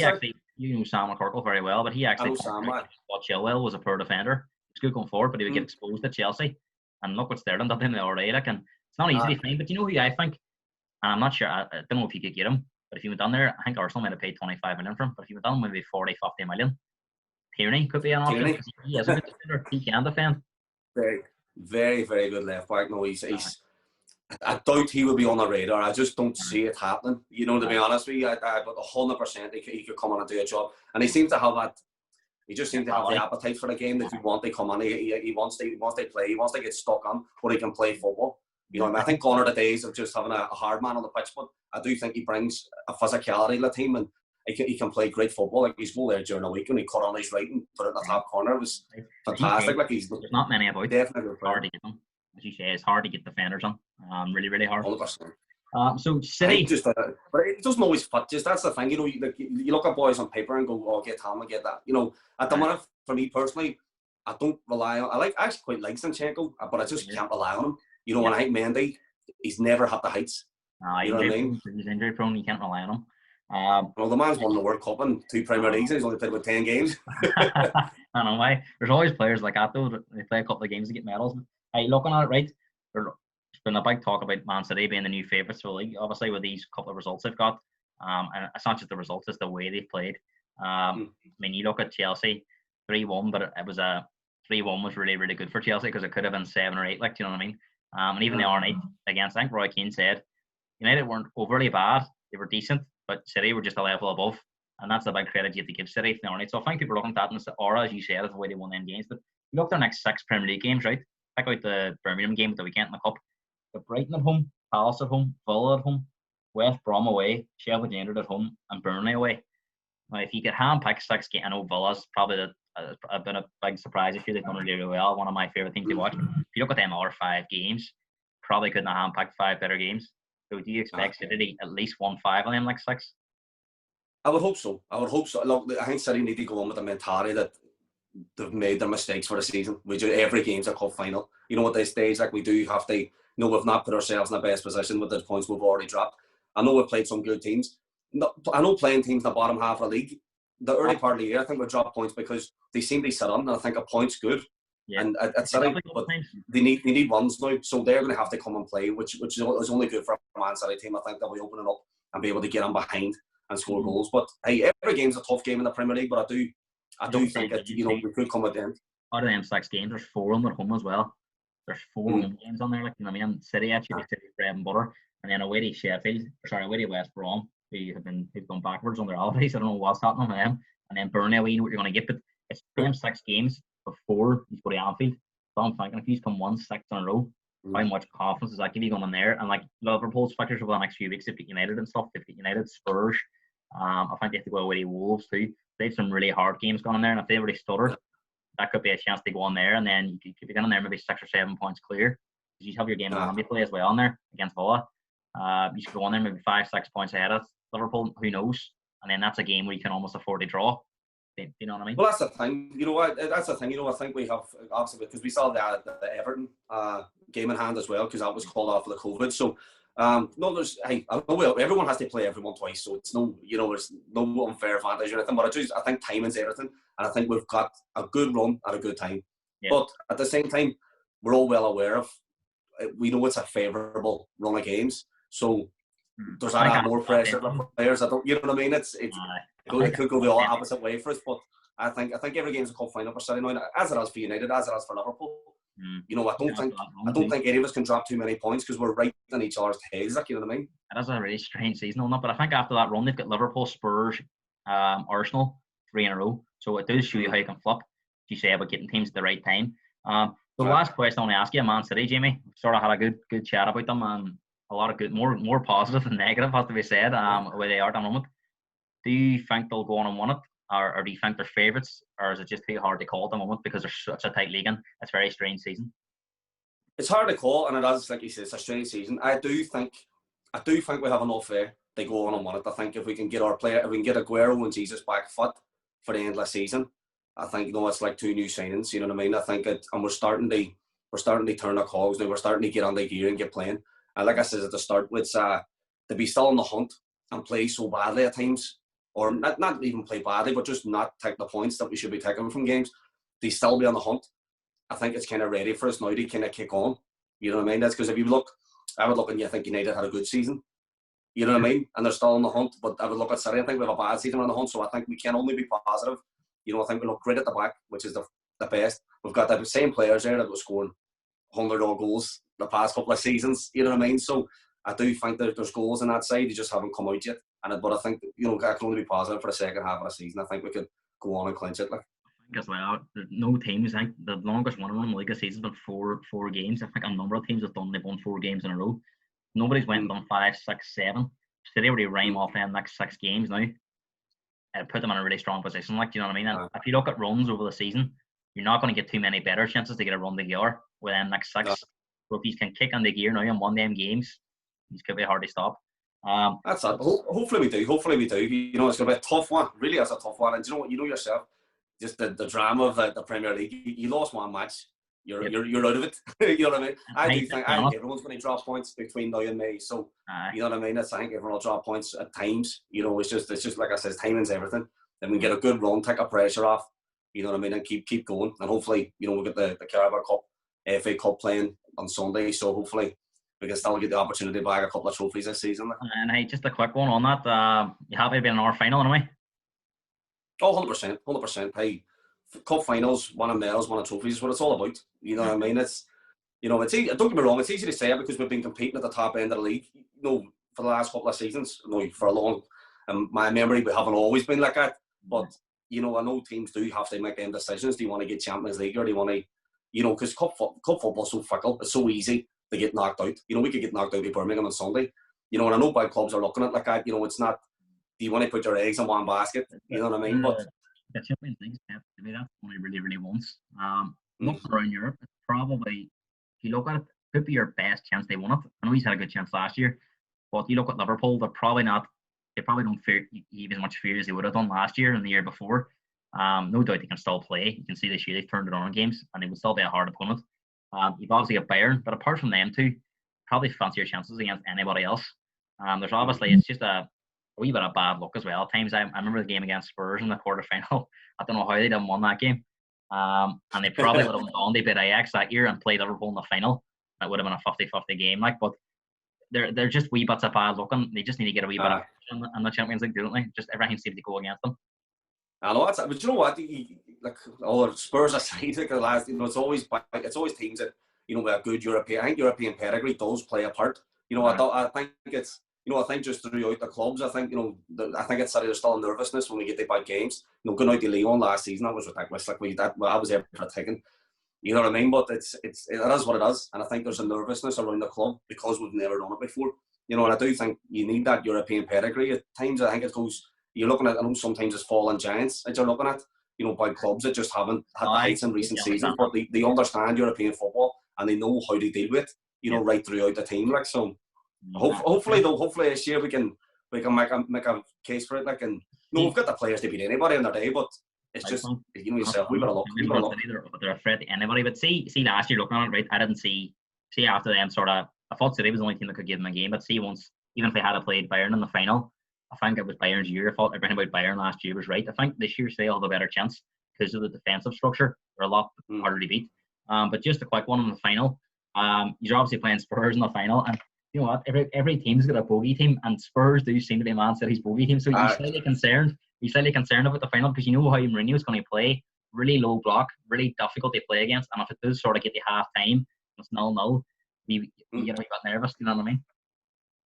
you know Sam McCorkle very well, but he actually thought Chilwell was a poor defender. He's good going forward, but he would get exposed at Chelsea. And look what Sterling did to him the other day. Like, and it's not easy to find, but you know who I think, and I'm not sure, I don't know if you could get him, but if he went down there, I think Arsenal might have paid 25 million for him, but if he went down, maybe 40, 50 million. Tierney could be an option. He is a good defender. He can defend. Very, very, very good left back. No, I doubt he will be on the radar. I just don't see it happening. You know, to be honest with you, but 100% he could come on and do a job. And he seems to have that. He just seems to have the appetite for the game that you want to come on. He wants to play. He wants to get stuck on, but he can play football. You know, I think gone are the days of just having a hard man on the pitch, but I do think he brings a physicality to the team, and he can play great football. Like his goal there during the week when he cut on his right and put it in the top corner was fantastic. Like there's not many about. Definitely hard to get them. As you say, it's hard to get defenders on. Really, really hard. 100%. So City, but it doesn't always fit. Just that's the thing, you know. You look at boys on paper and go, "Oh, get him and get that." You know, at the minute, for me personally, I don't rely on. I actually quite like Zinchenko, but I just can't rely on him. You know, when I think Mendy, he's never had the heights. You know what I mean? He's injury prone. You can't rely on him. Well, the man's won the World Cup and 2 Premier Leagues, and he's only played about 10 games. I don't know why. There's always players like that, though. They play a couple of games to get medals. Hey, looking at it, right, there's been a big talk about Man City being the new favourites for the league, obviously, with these couple of results they've got. And it's not just the results, it's the way they've played. I mean, you look at Chelsea, 3-1, but it was a 3-1 was really, really good for Chelsea because it could have been 7 or 8, like, do you know what I mean? And even the other night against, I think Roy Keane said, United weren't overly bad, they were decent, but City were just a level above. And that's the big credit you have to give City the other night. So I think people are looking at that and it's the aura, as you said, of the way they won them games. But you look at their next 6 Premier League games, right? Pick out the Birmingham game at the weekend in the Cup. Got Brighton at home, Palace at home, Villa at home, West Brom away, Sheffield United at home, and Burnley away. Now, if you could hand-pick 6 games, I know Villa's probably been a big surprise if they've done really well. One of my favourite things to watch. If you look at them other 5 games, probably couldn't have hand-picked 5 better games. So do you expect City at least 1-5 on them like 6? I would hope so. Look, I think City need to go on with the mentality that they've made their mistakes for the season. We do every game's a cup final. You know, at this stage, like we do have to, you know, we've not put ourselves in the best position with the points we've already dropped. I know we've played some good teams. I know playing teams in the bottom half of the league, the early part of the year, I think we dropped points because they seem to sit on, and I think a point's good. Yeah. And at City, but they need runs now, so they're going to have to come and play, which is only good for a Man City team. I think they'll be opening up and be able to get them behind and score goals. But hey, every game's a tough game in the Premier League, but I do think that, you know, we could come at the end. Out of them 6 games, there's 4 of them at home as well. There's 4 home games on there, like, you know what I mean? City actually, City's bread and butter, and then away to Sheffield, away to West Brom, who've gone backwards on their holidays. I don't know what's happening with them. And then Burnley, we know what you're going to get, but it's them 6 games before he's go to Anfield. So I'm thinking if he's come 6 in a row, how much confidence does that give you going in there? And like Liverpool's fixtures over the next few weeks, they've got United and stuff. They've got United, Spurs. I think they have to go away to Wolves too. They have some really hard games going in there, and if they really stutter, that could be a chance to go on there, and then you could be getting there maybe 6 or 7 points clear. Because you have your game on Monday play as well on there against Villa. You should go on there maybe 5-6 points ahead of Liverpool. Who knows? And then that's a game where you can almost afford to draw. Do you know what I mean? Well, that's the thing. You know what? That's the thing. You know, I think we have obviously because we saw the Everton game in hand as well because that was called off for the COVID. So no, there's I know everyone has to play everyone twice, so it's no, you know, there's no unfair advantage or anything. But I think timing's everything, and I think we've got a good run at a good time. Yeah. But at the same time, we're all well aware of. We know it's a favourable run of games, so does that add more pressure on the players? I don't, you know what I mean? It could go the opposite way for us, but I think every game's a cup final for City now, as it is for United, as it is for Liverpool. You know, I don't think any of us can drop too many points because we're right on each other's tails. Like, you know what I mean? It is a really strange season on that, but I think after that run, they've got Liverpool, Spurs, Arsenal, 3 in a row. So it does show you how you can flip. As you say about getting teams at the right time. The last question I want to ask you, Man City, Jamie. Sort of had a good chat about them, and a lot of good, more positive than negative, has to be said. The way they are at the moment. Do you think they'll go on and win it, or do you think they're favourites, or is it just too hard to call at the moment because there's such a tight league and it's a very strange season? It's hard to call, and it is, like you said, it's a strange season. I do think we have enough there to go on and win it. I think if we can get our player, if we can get Aguero and Jesus back fit for the end of the season, I think, you know, it's like 2 new signings. You know what I mean? I think and we're starting to turn our cogs now. We're starting to get on the gear and get playing. And like I said at the start, it's to be still in the hunt and play so badly at times, or not even play badly, but just not take the points that we should be taking from games. They still be on the hunt. I think it's kind of ready for us now to kind of kick on. You know what I mean? That's because if you look, I would look and you think United had a good season. You know what I mean? And they're still on the hunt. But I would look at City and think we have a bad season on the hunt. So I think we can only be positive. You know, I think we look great at the back, which is the best. We've got the same players there that were scoring 100-odd goals the past couple of seasons. You know what I mean? So I do think that there's goals on that side. They just haven't come out yet. But I think, you know, I can only be positive for the second half of the season. I think we could go on and clinch it. Like, I think as well, there's no teams. I think the longest one in the league this season has been four games. I think a number of teams they've won 4 games in a row. Nobody's went and done 5, 6, 7. So they already rhyme off them next 6 games now. And put them in a really strong position, like, you know what I mean? And if you look at runs over the season, you're not going to get too many better chances to get a run together with them next 6. So if you can kick on the gear now and win them games, these could be hard to stop. That's it. Hopefully we do. You know, it's going to be a tough one. Really, it's a tough one. And you know what? You know yourself, just the drama of the Premier League. You lost one match, you're out of it. You know what I mean? I think everyone's going to drop points between now and May. So you know what I mean? I think everyone will drop points at times. You know, it's just like I said, timing's everything. Then we get a good run, take the pressure off. You know what I mean? And keep going. And hopefully, you know, we'll get the Carabao Cup, FA Cup playing on Sunday. So hopefully we can still get the opportunity to bag a couple of trophies this season. And hey, just a quick one on that. You happy to be in our final anyway? Oh, 100%. Hey, cup finals, winning medals, winning trophies is what it's all about. You know what I mean? It's, you know, it's easy, don't get me wrong, it's easy to say it because we've been competing at the top end of the league, you know, for the last couple of seasons, you know, for a long, my memory, we haven't always been like that. But, you know, I know teams do have to make them decisions. Do you want to get Champions League or do you want to, you know, because cup football is so fickle, it's so easy to get knocked out. You know, we could get knocked out by Birmingham on Sunday. You know, and I know big clubs are looking at it like that. You know, it's not, do you want to put your eggs in one basket? You know what I mean? But the Champions League, that's only really once. Looking around Europe, it's probably, if you look at it, could be your best chance they won it. I know he's had a good chance last year, but you look at Liverpool, they're probably not. They probably don't fear even as much fear as they would have done last year and the year before. No doubt they can still play. You can see this year they've turned it on in games, and they would still be a hard opponent. You've obviously got Bayern, but apart from them two, probably fancy your chances against anybody else. There's obviously, it's just a wee bit of bad luck as well. At times, I remember the game against Spurs in the quarterfinal. I don't know how they didn't win that game. And they probably would have went on. They beat Ajax that year and played Liverpool in the final. That would have been a 50-50 game. Like, but they're just wee bits of bad luck, and they just need to get a wee bit of in the Champions League, don't they? Just everything seems to go against them. I know that's, but you know what? Like all Spurs aside, like the last, it's always teams that with a good European. I think European pedigree does play a part. I think it's. I think just throughout the clubs, I think I think it's there's still a nervousness when we get the bad games. Going out to Lyon last season, that was ridiculous. Like I was there for a taking. You know what I mean? But it is what it is, and I think there's a nervousness around the club because we've never done it before. And I do think you need that European pedigree at times. I think it goes. You're looking at, I know sometimes it's fallen giants that you're looking at, by clubs that just haven't had the heights in recent seasons, but they understand European football and they know how to deal with it, right throughout the team. Like, so hopefully this year we can make a case for it. Like, and we've got the players to beat anybody on their day, but it's just, yourself, we've got to look. They're afraid to anybody, but see last year looking at it, right, I didn't see after them I thought City was the only team that could give them a game, but once, even if they had played Bayern in the final, I think it was Bayern's year. I thought everything about Bayern last year was right. I think this year they'll have a better chance because of the defensive structure. They're a lot harder to beat. But just a quick one on the final. You're obviously playing Spurs in the final, and you know what? Every team's got a bogey team, and Spurs do seem to be Man City's bogey team. So you're slightly concerned. You're slightly concerned about the final because you know how Mourinho's going to play. Really low block, really difficult to play against, and if it does sort of get to half time, it's 0-0. You got nervous. You know what I mean?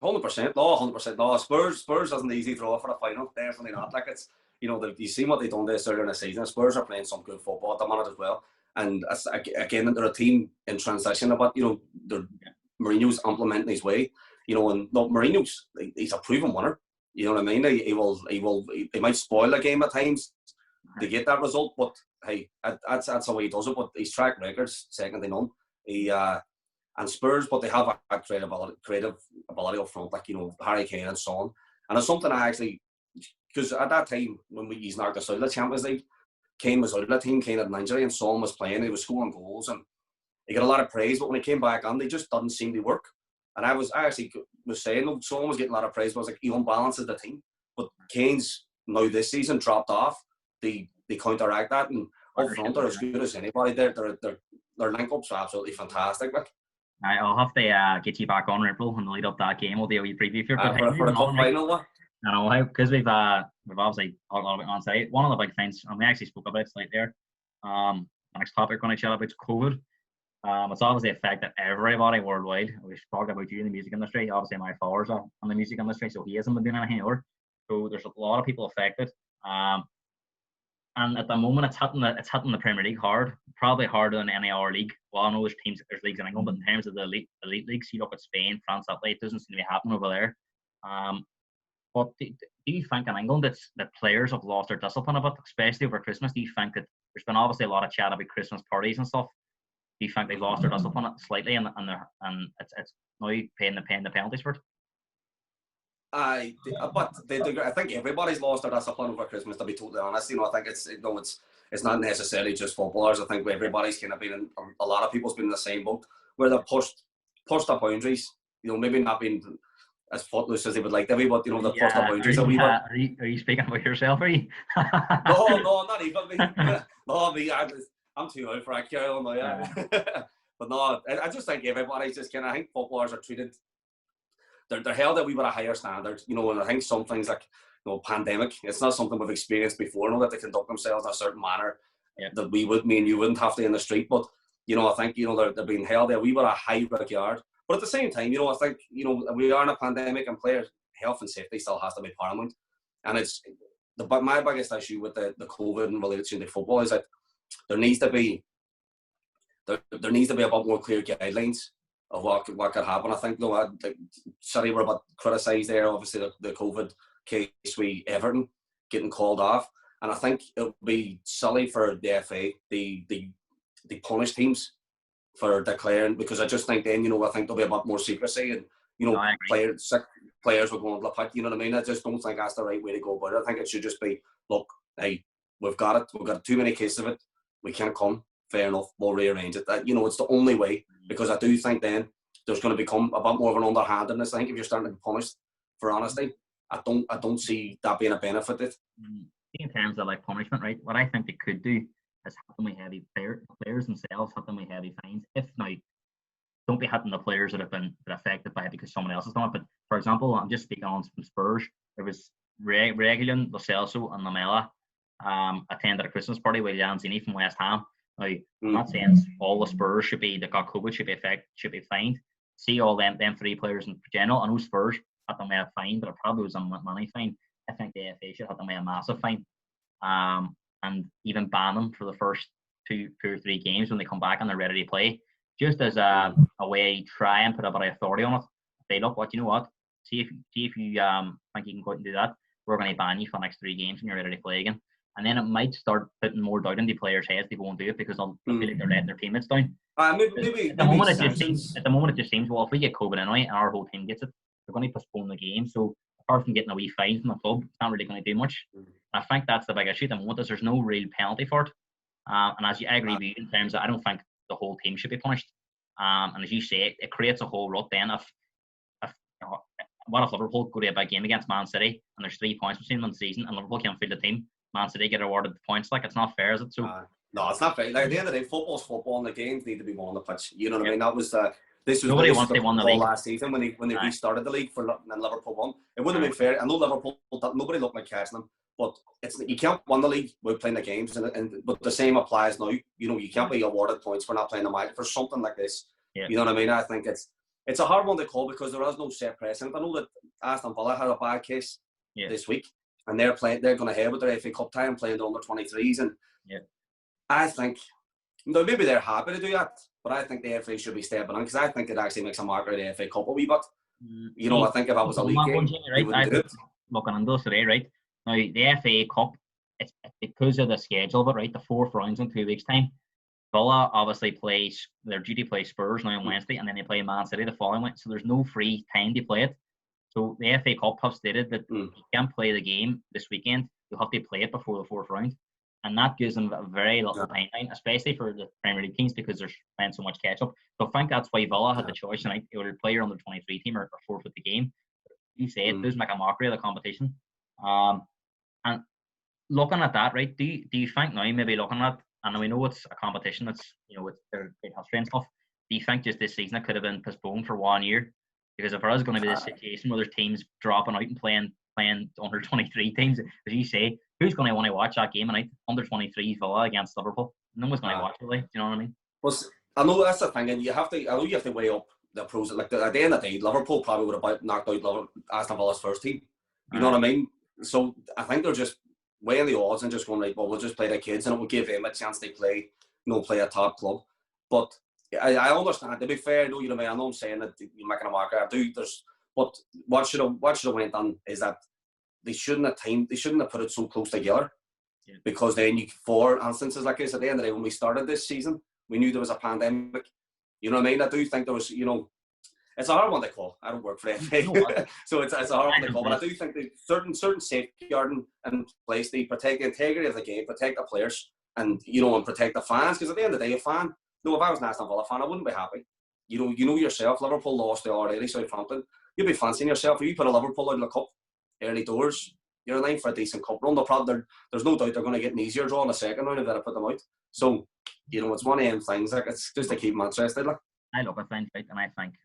100%, no, 100%, no. Spurs isn't easy draw for a final, definitely not. Like, it's, you see what they've done this earlier in the season. Spurs are playing some good football at the minute as well, and again, they're a team in transition. But Mourinho's implementing his way, and no, Mourinho's, he's a proven winner. You know what I mean? He might spoil a game at times to get that result, but hey, that's the way he does it. But his track record's second to none. And Spurs, but they have a creative ability up front, like Harry Kane and Son. And it's something I actually, because at that time when he's knocked us out of the Champions League, Kane was out of the team. Kane had an injury, and Son was playing. He was scoring goals, and he got a lot of praise. But when he came back on, they just didn't seem to work. And I actually was saying, Son was getting a lot of praise, but I was like, he unbalances the team. But Kane's now this season dropped off. They counteract that, and up front they're as good as anybody. Their link-ups are absolutely fantastic. Like, I'll have to get you back on April and lead up that game. We'll do a wee preview for the cup final. I know, because we've obviously talked a lot about Man City. One of the big things, and we actually spoke about it slightly there. The next topic we're going to chat about is COVID. It's obviously affected everybody worldwide. We've talked about you in the music industry. Obviously, my father's in the music industry, so he hasn't been doing anything either. So there's a lot of people affected. And at the moment, it's hitting the Premier League hard, probably harder than any other league. Well, I know there's leagues in England, but in terms of the elite leagues, you look at Spain, France, that way, it doesn't seem to be happening over there. But do you think in England that players have lost their discipline a bit, especially over Christmas? Do you think that there's been obviously a lot of chat about Christmas parties and stuff? Do you think they've lost their discipline slightly, and it's now paying the penalties for it? I think everybody's lost their discipline over Christmas, to be totally honest. I think it's not necessarily just footballers. I think everybody's kind of been in, a lot of people's been in the same boat where they've pushed the boundaries. Maybe not being as footloose as they would like to be, but they've pushed the boundaries a wee bit. Are you speaking about yourself? Are you? No, not even me. No, me. I'm too old for that, Carol. No, yeah. But no, I just think everybody's just kind of. I think footballers are treated. They're held at a wee bit of higher standards, and I think some things like pandemic, it's not something we've experienced before, that they conduct themselves in a certain manner that me and you wouldn't have to in the street. But I think they're being held at a wee bit of high regard. But at the same time, I think we are in a pandemic, and player health and safety still has to be paramount. And it's my biggest issue with the COVID and related to football is that there needs to be a bit more clear guidelines of what could happen. I think City were a bit criticised there, obviously the COVID case with Everton getting called off, and I think it would be silly for the FA the punish teams for declaring, because I just think then I think there'll be a bit more secrecy, and players will go on the pitch. You know what I mean? I just don't think that's the right way to go about it. I think it should just be, look, hey, we've got too many cases of it. We can't come. Fair enough, we'll rearrange it. It's the only way, because I do think then there's going to become a bit more of an underhandedness. I think if you're starting to be punished for honesty, I don't see that being a benefit. In terms of punishment, right? What I think they could do is hit them with heavy players themselves, hit them with heavy fines. If now, don't be hitting the players that have been affected by it because someone else has done it. But for example, I'm just speaking on some Spurs. There was Reguilon, Lo Celso, and Lamela. attended a Christmas party with Lanzini from West Ham. Now, I'm not saying all the Spurs that got COVID should be fined. See all them 3 players in general. I know Spurs had them a fine, but it probably was a money fine. I think the FA should have them a massive fine, and even ban them for the first 2 or 3 games when they come back and they're ready to play, just as a way to try and put a bit of authority on it. Say, look, you know what? See if you think you can go out and do that. We're going to ban you for the next 3 games when you're ready to play again. And then it might start putting more doubt in the players' heads. They won't do it because they'll feel like they're letting their teammates down. At the moment, it just seems, well, if we get COVID anyway and our whole team gets it, they're going to postpone the game. So apart from getting a wee fine from the club, it's not really going to do much. I think that's the big issue at the moment, is there's no real penalty for it. And I agree with you in terms of, I don't think the whole team should be punished. And as you say, it creates a whole rut then of what if Liverpool go to a big game against Man City and there's 3 points between them in the season and Liverpool can't field the team? Man City get awarded the points. Like, it's not fair, is it? So no, it's not fair. Like, at the end of the day, football's football, and the games need to be won on the pitch. You know what I mean? That was nobody wants they won the league last season when they restarted the league and Liverpool won. It wouldn't have been fair. I know Liverpool, nobody looked like catching them, but you can't win the league without playing the games, but the same applies now. You know, you can't be awarded points for not playing the match for something like this. Yeah. You know what I mean? I think it's a hard one to call because there is no set precedent. I know that Aston Villa had a bad case this week, and they're going ahead with their FA Cup tie and playing the under-23s, and I think maybe they're happy to do that, but I think the FA should be stepping in because I think it actually makes a marker of the FA Cup a wee bit. You know, I think if I was a league game, you wouldn't do it. Looking into this today, right? Now, the FA Cup, it's because of the schedule of it, right? The 4th rounds in 2 weeks' time. Villa obviously plays, they're due to play Spurs now on Wednesday, and then they play Man City the following week, so there's no free time to play it. So the FA Cup have stated that you can't play the game this weekend, you'll have to play it before the 4th round. And that gives them a very little timeline, especially for the Premier League teams, because they're playing so much catch-up. So I think that's why Villa had the choice tonight, either play your under-23 team or forfeit the game. You say it does make a mockery of the competition. And looking at that, right, do you think now, maybe looking at, and we know it's a competition that's, you know, it's their great history and stuff, do you think just this season it could have been postponed for 1 year? Because if there is going to be this situation where there's teams dropping out and playing under 23 teams, as you say, who's going to want to watch that game tonight? Under 23 Villa against Liverpool. No one's going to watch it, like, do you know what I mean? Well, I know that's the thing, and you have to weigh up the pros. Like, at the end of the day, Liverpool probably would have knocked out Aston Villa's first team. You know what I mean? So I think they're just weighing the odds and just going, like, well, we'll just play the kids and it will give them a chance to play a top club. But I understand. To be fair, though, you know what I mean? I know I'm saying that you're making a marker. I do. But what should have went on is that they shouldn't have put it so close together, because then for instances like this, at the end of the day, when we started this season, we knew there was a pandemic. You know what I mean? I do think there was, you know, it's a hard one to call. I don't work for the FA, so it's a hard one to call. But I do think that certain safeguarding in place, they protect the integrity of the game, protect the players, and, you know, and protect the fans. Because at the end of the day, a fan, no, if I was an Aston Villa fan, I wouldn't be happy. You know yourself, Liverpool lost already, Southampton. You'd be fancying yourself. If you put a Liverpool out in the cup early doors, you're in line for a decent cup run. There's no doubt they're going to get an easier draw in the second round if they put them out. So, you know, it's one of them things. Like, it's just to keep them interested. Like, I look at things, right, and I think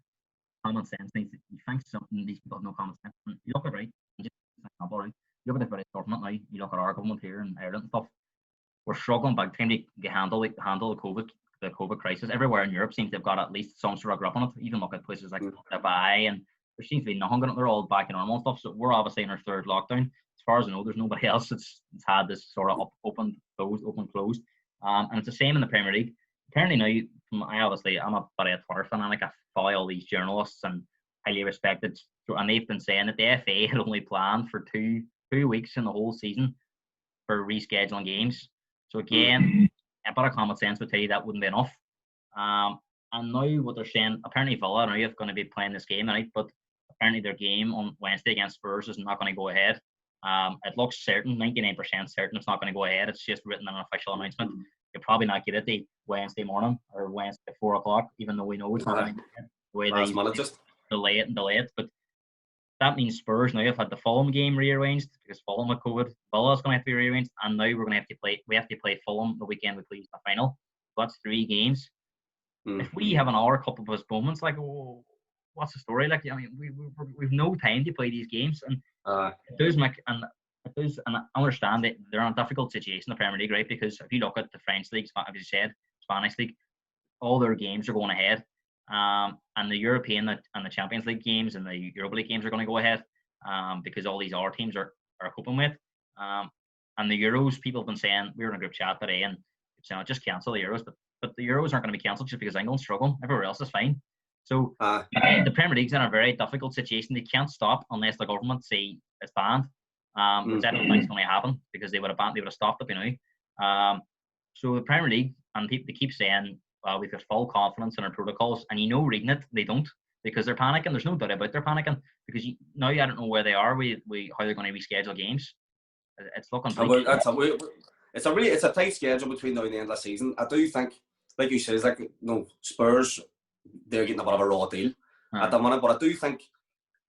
common sense needs. You think something these people have no common sense. And you look at, right, you just example, right. You look at the British government now. You look at our government here in Ireland and stuff. We're struggling big time to handle the COVID crisis. Everywhere in Europe seems they've got at least some sort of grip on it. Even look at places like Dubai, and there seems to be nothing going on. They're all back in normal and stuff. So we're obviously in our 3rd lockdown. As far as I know, there's nobody else that's had this sort of open, closed. And it's the same in the Premier League. Apparently now, I'm a bit of a Twitter fan, and I follow all these journalists and highly respected, and they've been saying that the FA had only planned for two weeks in the whole season for rescheduling games. So again, a bit of common sense would tell you that wouldn't be enough. And now what they're saying, apparently Villa are going to be playing this game tonight, but apparently their game on Wednesday against Spurs is not going to go ahead. It looks certain, 99% certain it's not going to go ahead. It's just written in an official announcement. You'll probably not get it the Wednesday morning or Wednesday at 4 o'clock, even though we know it's not going to get the way they just delay it. But that means Spurs now have had the Fulham game rearranged because Fulham with COVID. Villa's going to have to be rearranged, and now we're going to have to play Fulham the weekend we play the final. So that's 3 games. If we have another couple of postponements, like, what's the story? Like, I mean, we've no time to play these games, and it does make. And It does, and I understand that they're in a difficult situation, the Premier League, right? Because if you look at the French league, as you said, Spanish league, all their games are going ahead, and the European and the Champions League games and the Europa League games are going to go ahead, because all these other teams are coping with. And the Euros, people have been saying, we were in a group chat today, and saying just cancel the Euros, but the Euros aren't going to be cancelled just because England's struggling. Everywhere else is fine. So the Premier League's in a very difficult situation. They can't stop unless the government say it's banned, which I don't think is going to happen, because they would have stopped it by now. So the Premier League, and people, they keep saying, we've got full confidence in our protocols, and reading it, they don't, because they're panicking. There's no doubt about they're panicking, because now I don't know where they are. How they're going to reschedule games. It's looking bleak. It's a tight schedule between now and the end of the season. I do think, like you said, Spurs, they're getting a bit of a raw deal at the minute, but I do think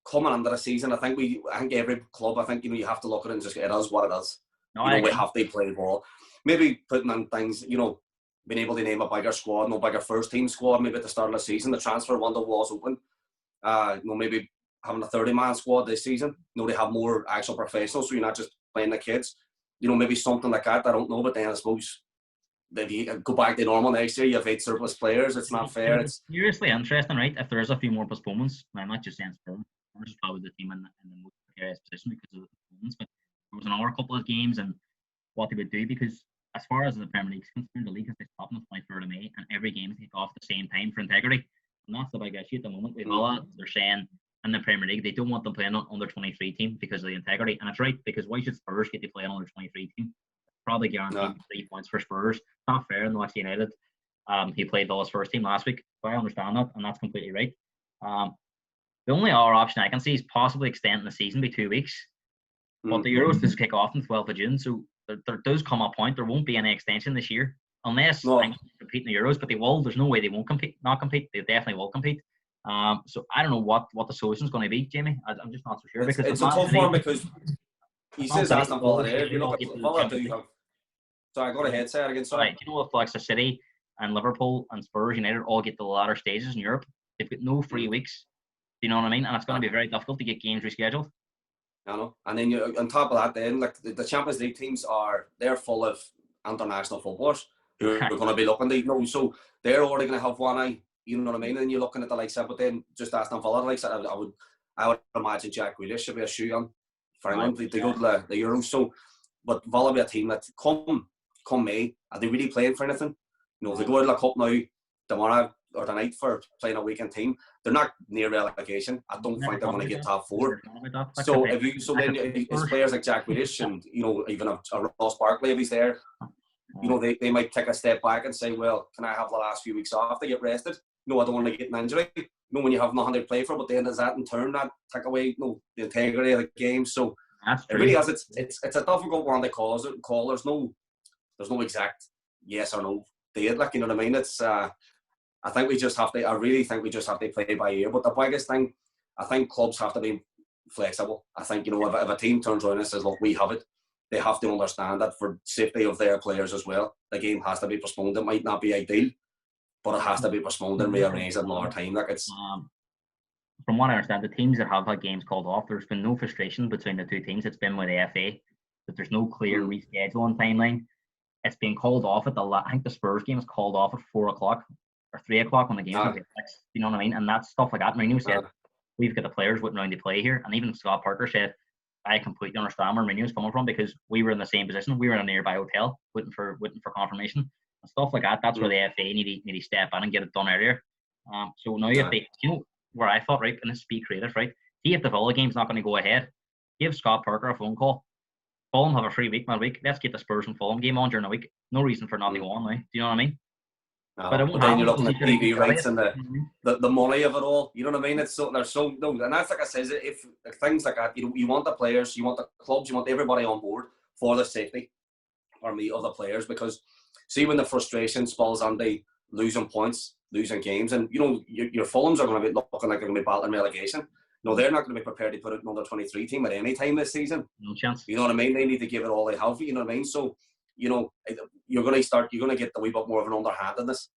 coming into the season, I think every club, you have to look at it and just, it is what it is. We have to play ball. Maybe putting in things, being able to name a bigger squad, no bigger first team squad, maybe at the start of the season, the transfer window was open. Maybe having a 30-man squad this season, they have more actual professionals, so you're not just playing the kids. Maybe something like that, I don't know, but then I suppose if you go back to normal next year, you have 8 surplus players, it's not fair. It's seriously interesting, right? If there is a few more postponements, I'm not just saying Spurs is probably the team in the most precarious position because of the postponements, but there was another couple of games and what they would do, because as far as the Premier League is concerned, the league has been stopped on the 23rd of May, and every game is kicked off at the same time for integrity. And that's the big issue at the moment. With Villa, they're saying in the Premier League they don't want them playing on under 23 team because of the integrity. And it's right, because why should Spurs get to play on under 23 team? Probably guaranteed 3 points for Spurs. It's not fair in the West United. He played Villa's first team last week, so I understand that, and that's completely right. The only other option I can see is possibly extending the season by 2 weeks. But the Euros does kick off on 12th of June, so there does come a point there won't be any extension this year, unless they compete in the Euros, but they will. There's no way they won't not compete. They definitely will compete. So I don't know what the solution is going to be, Jamie. I'm just not so sure, because it's a tough one, because he says Aston Villa there. If you look at Villa, do you have? Sorry, go ahead. Say it again. Sorry. Right. Do you know if like City and Liverpool and Spurs United all get to the latter stages in Europe, they've got no free weeks. Do you know what I mean? And it's going to be very difficult to get games rescheduled. I know. And then on top of that, then like the Champions League teams they're full of international footballers who are going to be looking to, so they're already going to have one eye. You know what I mean? And you're looking at the likes of, but then just Aston Villa, like I would imagine Jack Grealish should be a shoe on for England to go to the Euros. So, but Villa be a team that come May, are they really playing for anything? If they go out of the cup now tomorrow or tonight for playing a weekend team, they're not near relegation. I don't think they're going to get top 4. So then it's players like Jack Grealish and even a Ross Barkley, if he's there, they might take a step back and say, well, can I have the last few weeks off to get rested? No, I don't want to get an injury. When you have nothing to play for, but then does that in turn that take away the integrity of the game? So it really has. It's a difficult one to call. There's no exact yes or no date. Like, you know what I mean? It's I think we just have to. I really think we just have to play by ear. But the biggest thing, I think clubs have to be flexible. I think if a team turns around and says, "Look, we have it," they have to understand that for safety of their players as well, the game has to be postponed. It might not be ideal, but it has to be postponed and rearranged at another time. Like it's. From what I understand, the teams that have had games called off, there's been no frustration between the two teams. It's been with the FA that there's no clear rescheduling timeline. It's been called off I think the Spurs game is called off at 4 o'clock or 3 o'clock when the game is 6. You know what I mean? And that's stuff like that. Mourinho said, we've got the players waiting around to play here. And even Scott Parker said, I completely understand where Mourinho's coming from, because we were in the same position. We were in a nearby hotel waiting for confirmation and stuff like that. That's where the FA need to step in and get it done earlier. So now if they, where I thought, right, and this be creative, right? See if the Villa game's not going to go ahead, give Scott Parker a phone call. Fulham have a free week midweek. Let's get the Spurs and Fulham game on during the week. No reason for not to go on now. Do you know what I mean? But then you're looking at TV rights and the money of it all. You know what I mean? It's so and that's like I says, if things like that, you want the players, you want the clubs, you want everybody on board for the safety of the players, because see when the frustration spills on the losing points, losing games, and your Fulhams are going to be looking like they're going to be battling relegation. No, they're not going to be prepared to put it another 23 team at any time this season. No chance. You know what I mean? They need to give it all they have. You know what I mean? So, you're going to get the wee bit more of an underhandedness,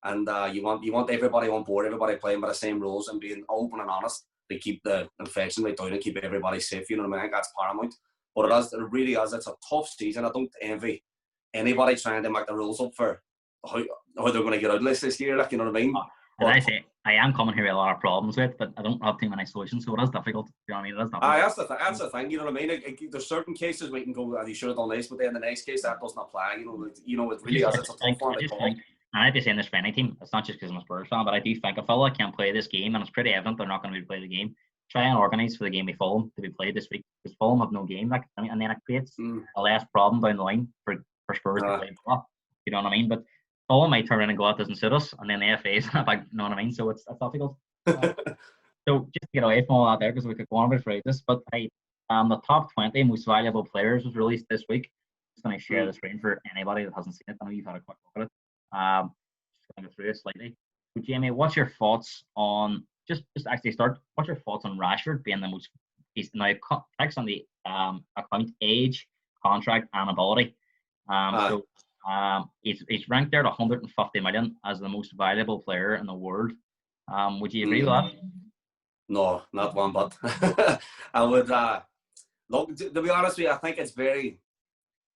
and you want everybody on board, everybody playing by the same rules and being open and honest to keep the infection rate down and keep everybody safe. You know what I mean? I think that's paramount. But it really is. It's a tough season. I don't envy anybody trying to make the rules up for how they're going to get out of this year. Like, you know what I mean? And I say I am coming here with a lot of problems with, but I don't have too many solutions, so it is difficult. You know what I mean? It is difficult. That's the thing. You know what I mean? There's certain cases we can go, and you should have done this, but then the next case that doesn't apply. It really is. It's a tough one to call. And I'd be saying this for any team. It's not just because I'm a Spurs fan, but I do think if Villa can't play this game, and it's pretty evident they're not going to be playing the game, try and organise for the game with Fulham to be played this week, because Fulham have no game, and then it creates a less problem down the line for Spurs to play Villa. You know what I mean? But Fulham might turn around and go, that doesn't suit us, and then the FA is not back. You know what I mean? So it's difficult. So just to get away from all that there, because we could go on a bit for this, but the top 20 most valuable players was released this week. Just going to share the screen for anybody that hasn't seen it. I know you've had a quick look at it. Just going to go through it slightly. So Jamie, what's your thoughts on just actually start? What's your thoughts on Rashford being the most? He's now text on the account age, contract, and ability. He's ranked there at 150 million as the most valuable player in the world. Would you agree with that? No, not one, but I would look, to be honest with you, I think it's very,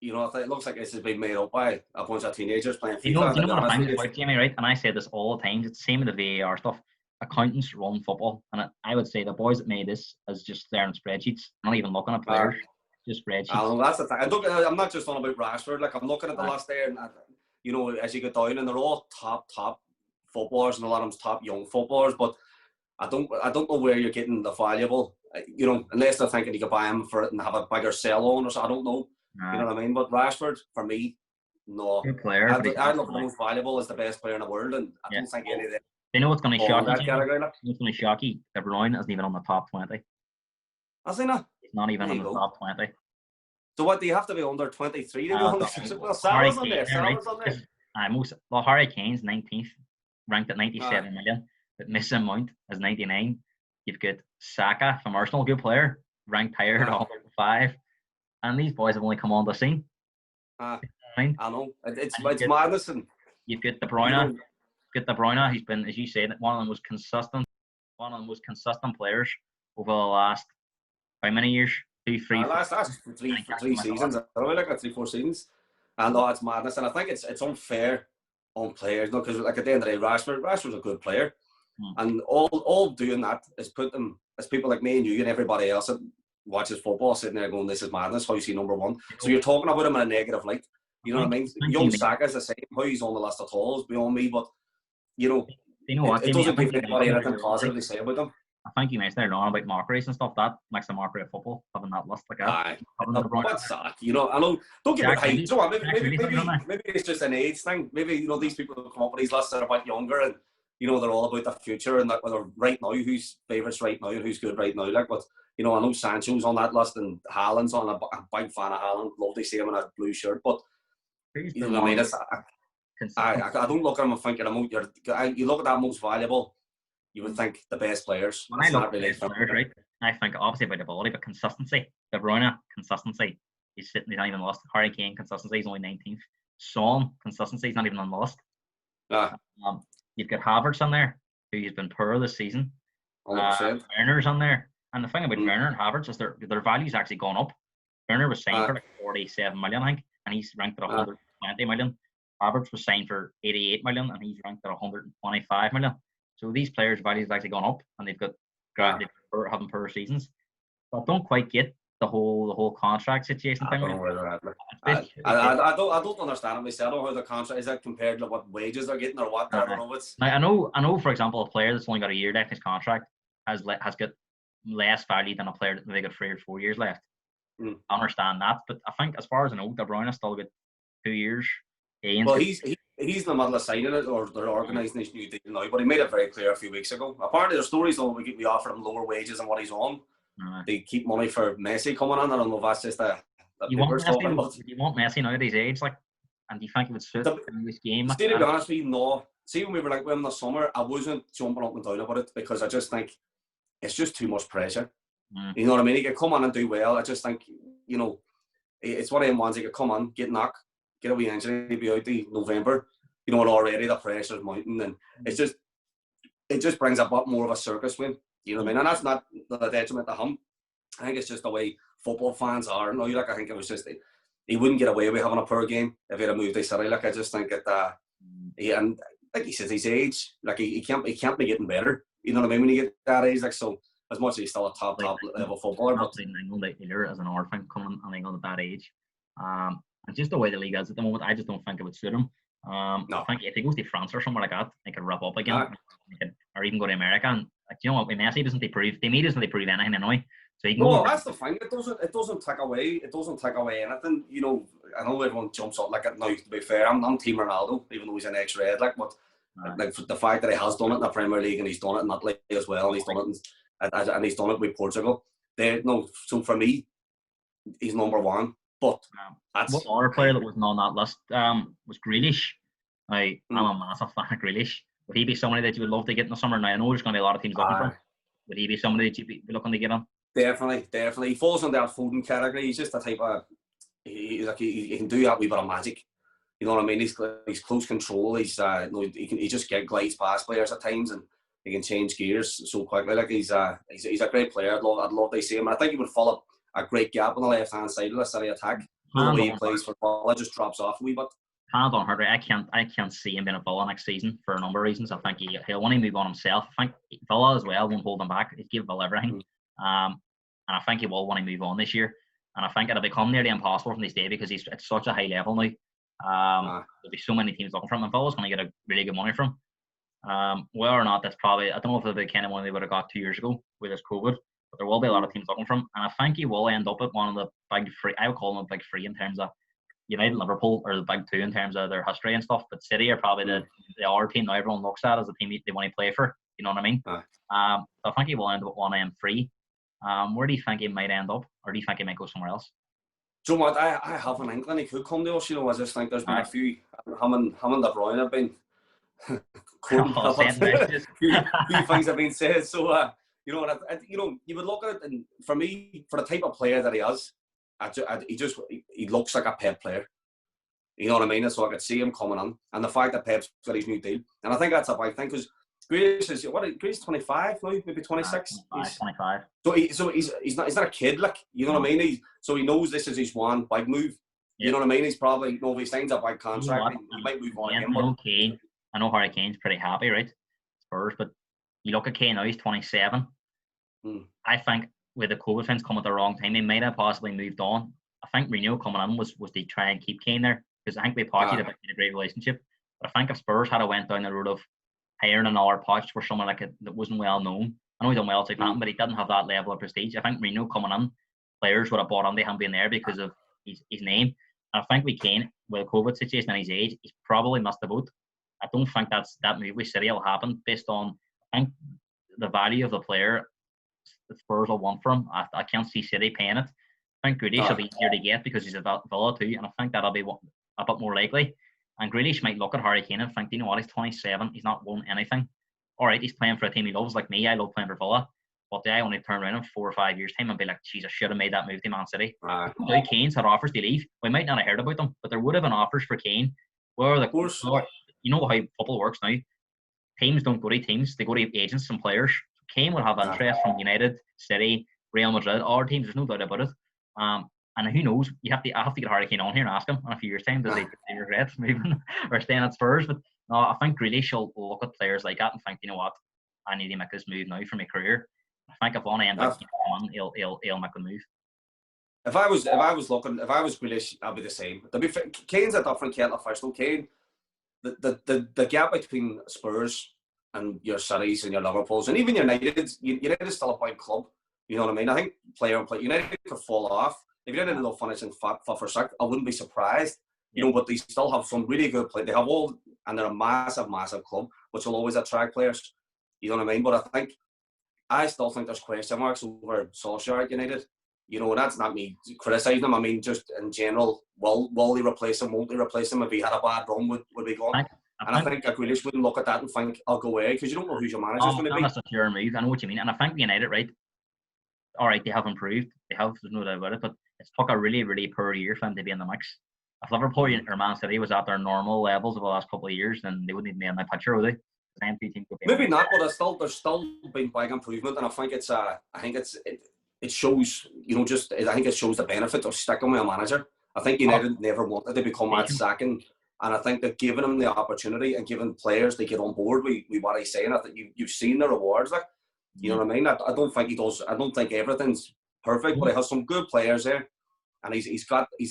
it looks like this has been made up by a bunch of teenagers playing FIFA. You know what I find is like, Jamie, right? And I say this all the time, it's the same with the VAR stuff. Accountants run football, and I would say the boys that made this is just staring at spreadsheets, not even looking at players, just spreadsheets. That's the thing. I'm not just on about Rashford. Like, I'm looking at the list there, and as you get down, and they're all top footballers, and a lot of them's top young footballers, but I don't know where you're getting the valuable, unless they're thinking you could buy him for it and have a bigger sell on or so. I don't know. You know what I mean? But Rashford, for me, no. Good player. I look at the most valuable as the best player in the world, and I don't think any of them. You know what's going to shock you? What's going to shock you? De Bruyne isn't even on the top 20. Has he not? He's not even on the top 20. So what, do you have to be under 23 to be on the Well, Salah's on there. Salah's on there. Harry Kane's 19th, ranked at 97 million. But Mason Mount is 99. You've got Saka from Arsenal, good player, ranked higher at 105. And these boys have only come on the scene. I know. It's madness. And you've got De Bruyne. He's been, as you said, one of the most consistent players over the last, how many years? Three seasons. I don't like 3-4 seasons. And it's madness. And I think it's unfair on players, because like at the end of the day, Rashford's a good player. And all doing that is put them, as people like me and you and everybody else that watches football sitting there going, this is madness, how is he number one? So you're talking about him in a negative light. You know what I mean? Young Saka's the same. How he's on the list at all is beyond me, but it doesn't give anybody anything positive to say about them. I think you mentioned earlier on about mockeries and stuff. That makes the mockery of football, having that list like that. What's that? I know. Don't get me hyped. Maybe it's just an age thing. Maybe these people who come up with these lists are a bit younger, and they're all about the future and that whether right now who's favourites right now and who's good right now. Like, but I know Sancho's on that list and Haaland's on. I'm a big fan of Haaland. Love to see him in a blue shirt, but you know what I mean. I don't look at him and think you look at that most valuable. You would think the best players. When I look at the best players, right, I think obviously about ability, but consistency. De Bruyne, consistency. He's not even on the list. Harry Kane, consistency. He's only 19th. Son, consistency. He's not even on the list. You've got Havertz on there, who's been poor this season. Werner's on there. And the thing about Werner and Havertz is their value's actually gone up. Werner was signed for like 47 million, I think, and he's ranked at 120 million. Havertz was signed for 88 million, and he's ranked at 125 million. So these players' values have actually gone up, and they've got having poor seasons. But I don't quite get the whole contract situation thing. I don't know where they're at. I don't understand it myself. I don't know how the contract is that compared to what wages they're getting or what. I don't know. I know. For example, a player that's only got a year left in his contract has got less value than a player that they got 3 or 4 years left. I understand that, but I think as far as I know, De Bruyne still got 2 years. Well, he's in the middle of signing it, or they're organising this new deal now. But he made it very clear a few weeks ago. Apparently, there's stories though we offer him lower wages than what he's on. They keep money for Messi coming in. I don't know if that's just you want Messi now at his age, like, and do you think it would suit this game? To be honest with you, no. See, when we were like with him this summer, I wasn't jumping up and down about it because I just think it's just too much pressure. You know what I mean? He could come on and do well. I just think, it's one of them ones. He could come on, get knocked, get a wee injury, be out the November. And already the pressure's mounting, and it just brings a bit more of a circus win. You know what I mean? And that's not the detriment to him. I think it's just the way football fans are now. Like, I think it was just he wouldn't get away with having a poor game if he had moved to City. Like, I just think that and like he says, his age, like he can't be getting better. You know what I mean? When you get that age, like, so as much as he's still a top level footballer, but in England either as an orphan coming in England at that age, and just the way the league is at the moment, I just don't think it would suit him. no. I think if he goes to France or somewhere like that, he could wrap up again, or even go to America. And like, you know what, with Messi doesn't they prove anything anyway. So he can no, that's the thing. It doesn't take away anything. You know, I know everyone jumps up like it now. To be fair, I'm Team Ronaldo, even though he's an ex-Red. Like, but like the fact that he has done it in the Premier League and he's done it in Italy as well, and he's done it and he's done it with Portugal. So for me, he's number one. But what other player that wasn't on that list was Grealish. I'm a massive fan of Grealish. Would he be somebody that you would love to get in the summer? Now I know there's going to be a lot of teams looking for him. Would he be somebody that you'd be looking to get him? Definitely. He falls into that Foden category. He's just the type of he can do that wee bit of magic. You know what I mean? He's close control. He just glides past players at times, and he can change gears so quickly. Like, he's a great player. I'd love to see him. I think he would fill up a great gap on the left hand side of the City attack. The way he plays for ball, it just drops off a wee bit. Hand on heart, I can't see him being a Villa next season for a number of reasons. I think he'll want to move on himself. I think Villa as well won't hold him back. He'd give Villa everything. And I think he will want to move on this year. And I think it'll become nearly impossible from this day because he's at such a high level now. There'll be so many teams looking for him, and Villa's going to get a really good money from him. Whether or not that's probably, I don't know if it'll be the kind of money they would have got 2 years ago with this COVID, but there will be a lot of teams looking for him. And I think he will end up at one of the big three. I would call them a big three in terms of United, Liverpool, or the big two in terms of their history and stuff. But City are probably the other team now everyone looks at as the team they want to play for. You know what I mean? So I think he will end up at one of them three. Where do you think he might end up, or do you think he might go somewhere else? Do you know what? I have an inkling he could come to us. You know, I just think there's been a few. Him and De Bruyne have been. few things have been said. So you know, you would look at it, and for me, for the type of player that he is, he looks like a Pep player. You know what I mean? So I could see him coming on, and the fact that Pep's got his new deal, and I think that's a big thing because Grealish is 25 now, maybe 26. 25. So he's not a kid, like, you know what I mean. So he knows this is his one big move. You know what I mean. He's probably, if he signs a big contract, he might move on again. I know Harry Kane's pretty happy, right? Spurs, but you look at Kane now; he's 27. I think with the COVID things come at the wrong time, they might have possibly moved on. I think Mourinho coming in was to try and keep Kane there because I think with Poch had a great relationship. But I think if Spurs had went down the road of hiring another Poch for someone like that wasn't well known. I know he's done well at Southampton, but he didn't have that level of prestige. I think Mourinho coming in, players would have bought into him being there because of his name. And I think with Kane, with the COVID situation and his age, he's probably missed the boat. I don't think that move with City will happen based on, I think, the value of the player the Spurs will want from him. I can't see City paying it. I think Grealish will be easier to get because he's at Villa too, and I think that'll be a bit more likely. And Grealish might look at Harry Kane and think, you know what, he's 27, he's not won anything. All right, he's playing for a team he loves, like me. I love playing for Villa, but I only turn around in 4 or 5 years' time and be like, geez, I should have made that move to Man City. Kane's had offers to leave. We might not have heard about them, but there would have been offers for Kane. Where the course, you know how football works now. Teams don't go to teams; they go to agents and players. Kane would have interest from United, City, Real Madrid, all teams. There's no doubt about it. And who knows? I have to get Harry Kane on here and ask him in a few years' time. Does he regret moving or staying at Spurs? But no, I think Grealish will look at players like that and think, you know what, I need to make this move now for my career. I think if one end up on, he'll make the move. If I was Grealish, I'd be the same. Kane's a different kettle of fish. Though Kane, the gap between Spurs and your Cities and your Liverpools and even United is still a big club. You know what I mean? I think United could fall off. If United end up finishing fifth or sixth, I wouldn't be surprised. You know, but they still have some really good players. They have all, and they're a massive, massive club, which will always attract players. You know what I mean? But I still think there's question marks over Solskjaer at United. You know, and that's not me criticising him. I mean, just in general, will he replace him? Won't he replace him? If he had a bad run, would he go on? I think Grealish wouldn't look at that and think, I'll go away, because you don't know who your manager's going to be. That's a pure move. I know what you mean. And I think United, right? All right, they have improved. There's no doubt about it. But it's took a really, really poor year for them to be in the mix. If Liverpool or Man City was at their normal levels over the last couple of years, then they wouldn't even be in my picture, would they? Maybe not, but there's still been big improvement, and I think it shows, I think it shows the benefit of sticking with a manager. I think United never wanted to become that second, and I think that giving him the opportunity and giving players to get on board with what he's saying, I think you've seen the rewards. Like, you know what I mean? I don't think he does. I don't think everything's perfect, but he has some good players there, and he's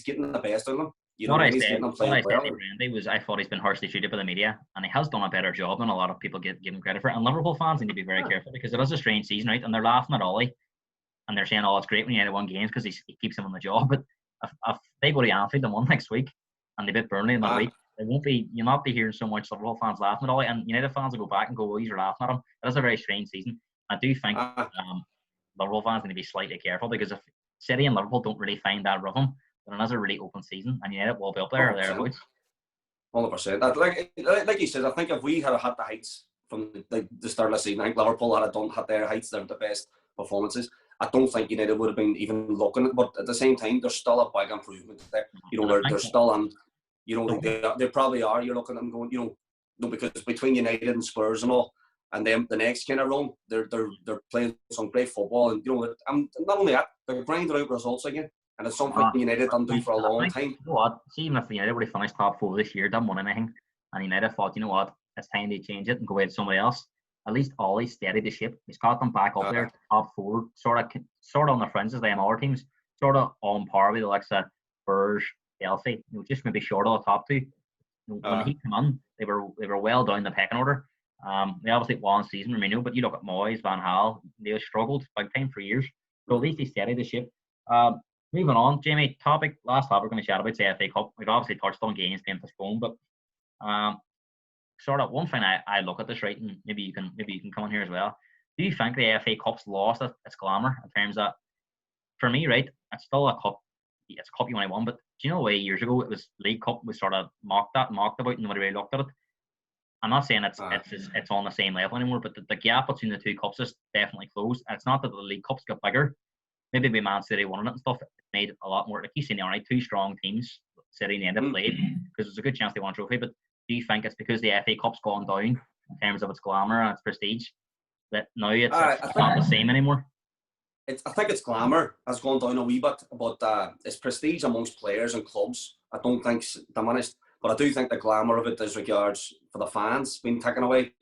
getting the best of them. You know what I mean? He's getting them playing well. I thought he's been harshly treated by the media, and he has done a better job than a lot of people give him credit for. And Liverpool fans need to be very careful, because it is a strange season, right? And they're laughing at Ollie, and they're saying, "Oh, it's great when United won games because he keeps him on the job." But if they go to Anfield and won next week, and they beat Burnley in that week, it won't be. You'll not be hearing so much Liverpool fans laughing at Ollie, and United fans will go back and go, "Well, you're laughing at him." It is a very strange season. I do think Liverpool fans need to be slightly careful, because if City and Liverpool don't really find that rhythm, then it is a really open season, and United will be up there or thereabouts. 100%. Like you said, I think if we had had the heights from the start of the season, I think Liverpool had their heights, they're the best performances. I don't think United would have been even looking at, but at the same time, there's still a big improvement there. They're still on. They probably are. You're looking at them going, because between United and Spurs and all, and then the next kind of run, they're playing some great football, and and not only that, they're grinding out results again, and it's something United done do for a long time. You know what? See, even if United would have finished top 4 this year, didn't win anything, and United thought, you know what, it's time to change it and go with somebody else. At least Ollie steadied the ship. He's got them back up there, top 4, sort of on the fringes, the other teams, sort of on par with the likes of Spurs, Chelsea. Just maybe short of the top 2. When he came on, they were well down the pecking order. They obviously won season, Mourinho, but you look at Moyes, Van Gaal, they struggled big time for years. So at least he steadied the ship. Moving on, Jamie, last topic we're going to chat about is the FA Cup. We've obviously touched on games being postponed, but sort of one thing I look at this, right, and maybe you can come on here as well. Do you think the FA Cup's lost its glamour in terms of, for me, right, it's still a cup. It's a cup you only won, but do you know the way years ago it was League Cup was sort of mocked about, and nobody really looked at it. I'm not saying it's on the same level anymore, but the gap between the two cups is definitely closed. And it's not that the League Cups got bigger. Maybe with Man City winning it and stuff, it made it a lot more. Like you see now, right, 2 strong teams, City and the end of played, because there's a good chance they won a trophy. But do you think it's because the FA Cup's gone down in terms of its glamour and its prestige that now it's not the same anymore? I think its glamour has gone down a wee bit, but its prestige amongst players and clubs, I don't think's diminished. But I do think the glamour of it, as regards for the fans, being taken away.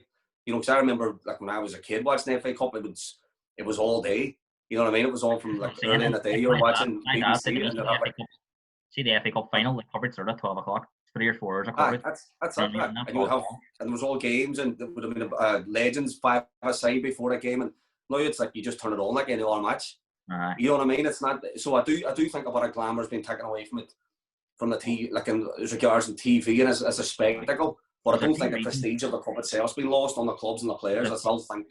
Because I remember, like, when I was a kid watching the FA Cup, it was all day. You know what I mean? It was on from like early in the day. You were watching BBC. See the FA Cup final, the coverage started at 12 o'clock. 3 or 4 hours of coverage. That's it. And there was all games, and there would have been legends 5 aside before the game, and now it's like you just turn it on like any other match. You know what I mean? It's not. So I do think about a glamour's been taken away from it, from the TV, like in regards to TV and as a spectacle. But I don't think the prestige of the cup itself's been lost on the clubs and the players. I still think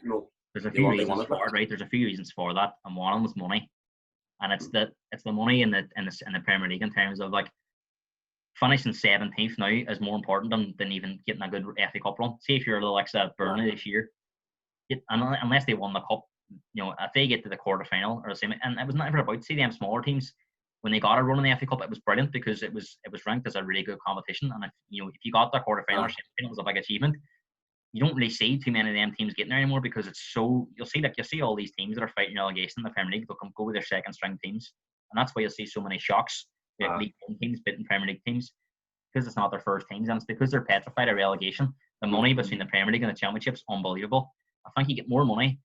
there's a few reasons for it, right? There's a few reasons for that, and one of them was money, and it's the money in the Premier League in terms of like finishing 17th now is more important than even getting a good FA Cup run. See if you're the likes of Burnley this year, unless they won the cup, if they get to the quarter final or the same, and it was never about them smaller teams. When they got a run in the FA Cup, it was brilliant because it was ranked as a really good competition. And if you got that quarter final or semi final, it was a big achievement. You don't really see too many of them teams getting there anymore because it's so. You'll see all these teams that are fighting relegation in the Premier League. They'll go with their second string teams, and that's why you'll see so many shocks. League teams beating Premier League teams because it's not their first teams, and it's because they're petrified of relegation. The money between the Premier League and the Championship's unbelievable. I think you get more money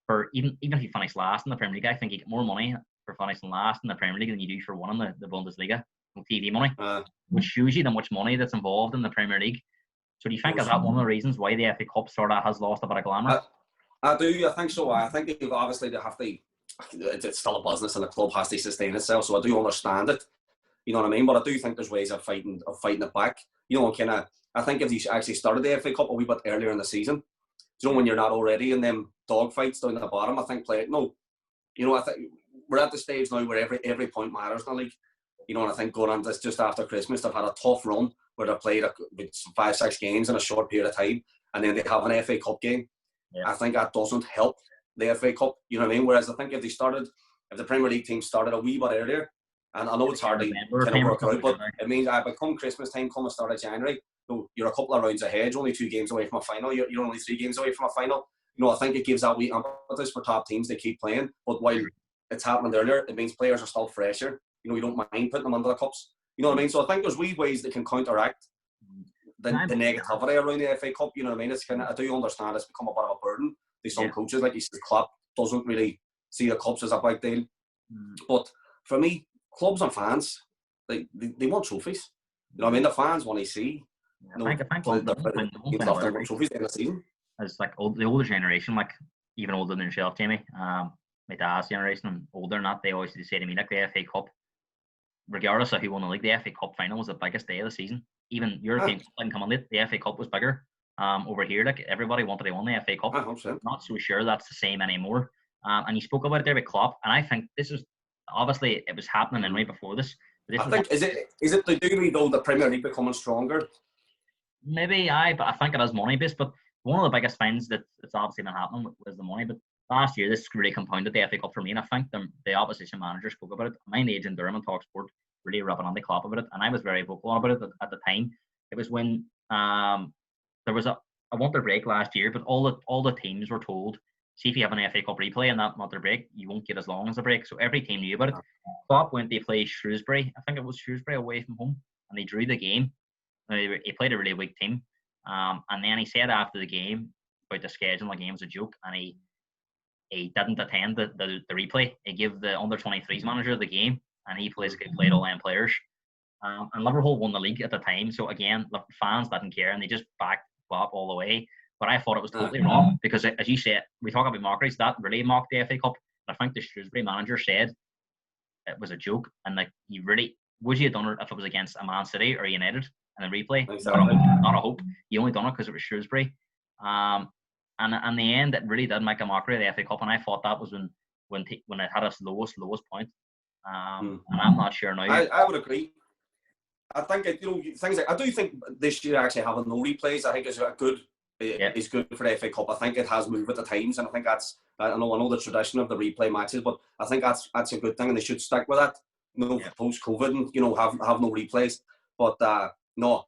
for even if you finish last in the Premier League. I think you get more money for finishing last in the Premier League than you do for winning the Bundesliga with TV money, which shows you the much money that's involved in the Premier League. So do you think is that one of the reasons why the FA Cup sort of has lost a bit of glamour? I do. I think so. I think they have to. It's still a business, and the club has to sustain itself. So I do understand it. You know what I mean? But I do think there's ways of fighting it back. I think if you actually started the FA Cup a wee bit earlier in the season, when you're not already in them dog fights down at the bottom, I think I think we're at the stage now where every point matters in the league. And I think going on this just after Christmas, they've had a tough run where they've played 5-6 games in a short period of time, and then they have an FA Cup game. Yeah. I think that doesn't help the FA Cup. You know what I mean? Whereas I think if the Premier League team started a wee bit earlier, and I know it's hard to kind of work out, but it means come Christmas time, come the start of January, you're a couple of rounds ahead. You're only 2 games away from a final. You're only 3 games away from a final. I think it gives that wee impetus for top teams to keep playing. But while it's happening earlier, it means players are still fresher. You know, you don't mind putting them under the cups. You know what I mean? So I think there's wee ways that can counteract the negativity around the FA Cup. You know what I mean? It's kind of, I do understand it's become a bit of a burden to some coaches. Like you said, Klopp doesn't really see the cups as a big deal. But for me, clubs and fans, they want trophies. You know what I mean? The fans want to see. I think trophies in the season. It's like the older generation, like even older than yourself, Jamie. My dad's generation and older than that, they always say to me, like the FA Cup, regardless of who won the league, the FA Cup final was the biggest day of the season. Even European Cup didn't come on late. The FA Cup was bigger. Over here, like everybody wanted to win the FA Cup. Not so sure that's the same anymore. And you spoke about it there with Klopp, and I think this is obviously it was happening in right before this. I think is it the degree though the Premier League becoming stronger? Maybe but I think it is money based. But one of the biggest things that's obviously been happening was the money. But last year, this really compounded the FA Cup for me, and I think the opposition manager spoke about it. My age in Durham and Talk Sport really rubbing on the Klopp about it, and I was very vocal about it at the time. It was when there was a winter break last year, but all the teams were told, see if you have an FA Cup replay in that winter break, you won't get as long as a break. So every team knew about it. Klopp went to play Shrewsbury. I think it was Shrewsbury away from home, and they drew the game. He played a really weak team, and then he said after the game about the schedule, the game was a joke, and he didn't attend the replay. He gave the under-23s manager the game, and he basically played all them players. And Liverpool won the league at the time, so again, fans didn't care, and they just backed Klopp all the way. But I thought it was totally wrong, because as you said, we talk about mockeries, that really mocked the FA Cup. I think the Shrewsbury manager said it was a joke, and like, would you have done it if it was against a Man City or United in the replay? Not a hope. You only done it because it was Shrewsbury. And in the end, it really did make a mockery of the FA Cup, and I thought that was when it had its lowest point. And I'm not sure now. I would agree. I think things like, I do think this year actually having no replays, I think is good. Is good for the FA Cup. I think it has moved with the times, and I think that's I know the tradition of the replay matches, but I think that's a good thing, and they should stick with that. Post COVID, and have no replays. But no,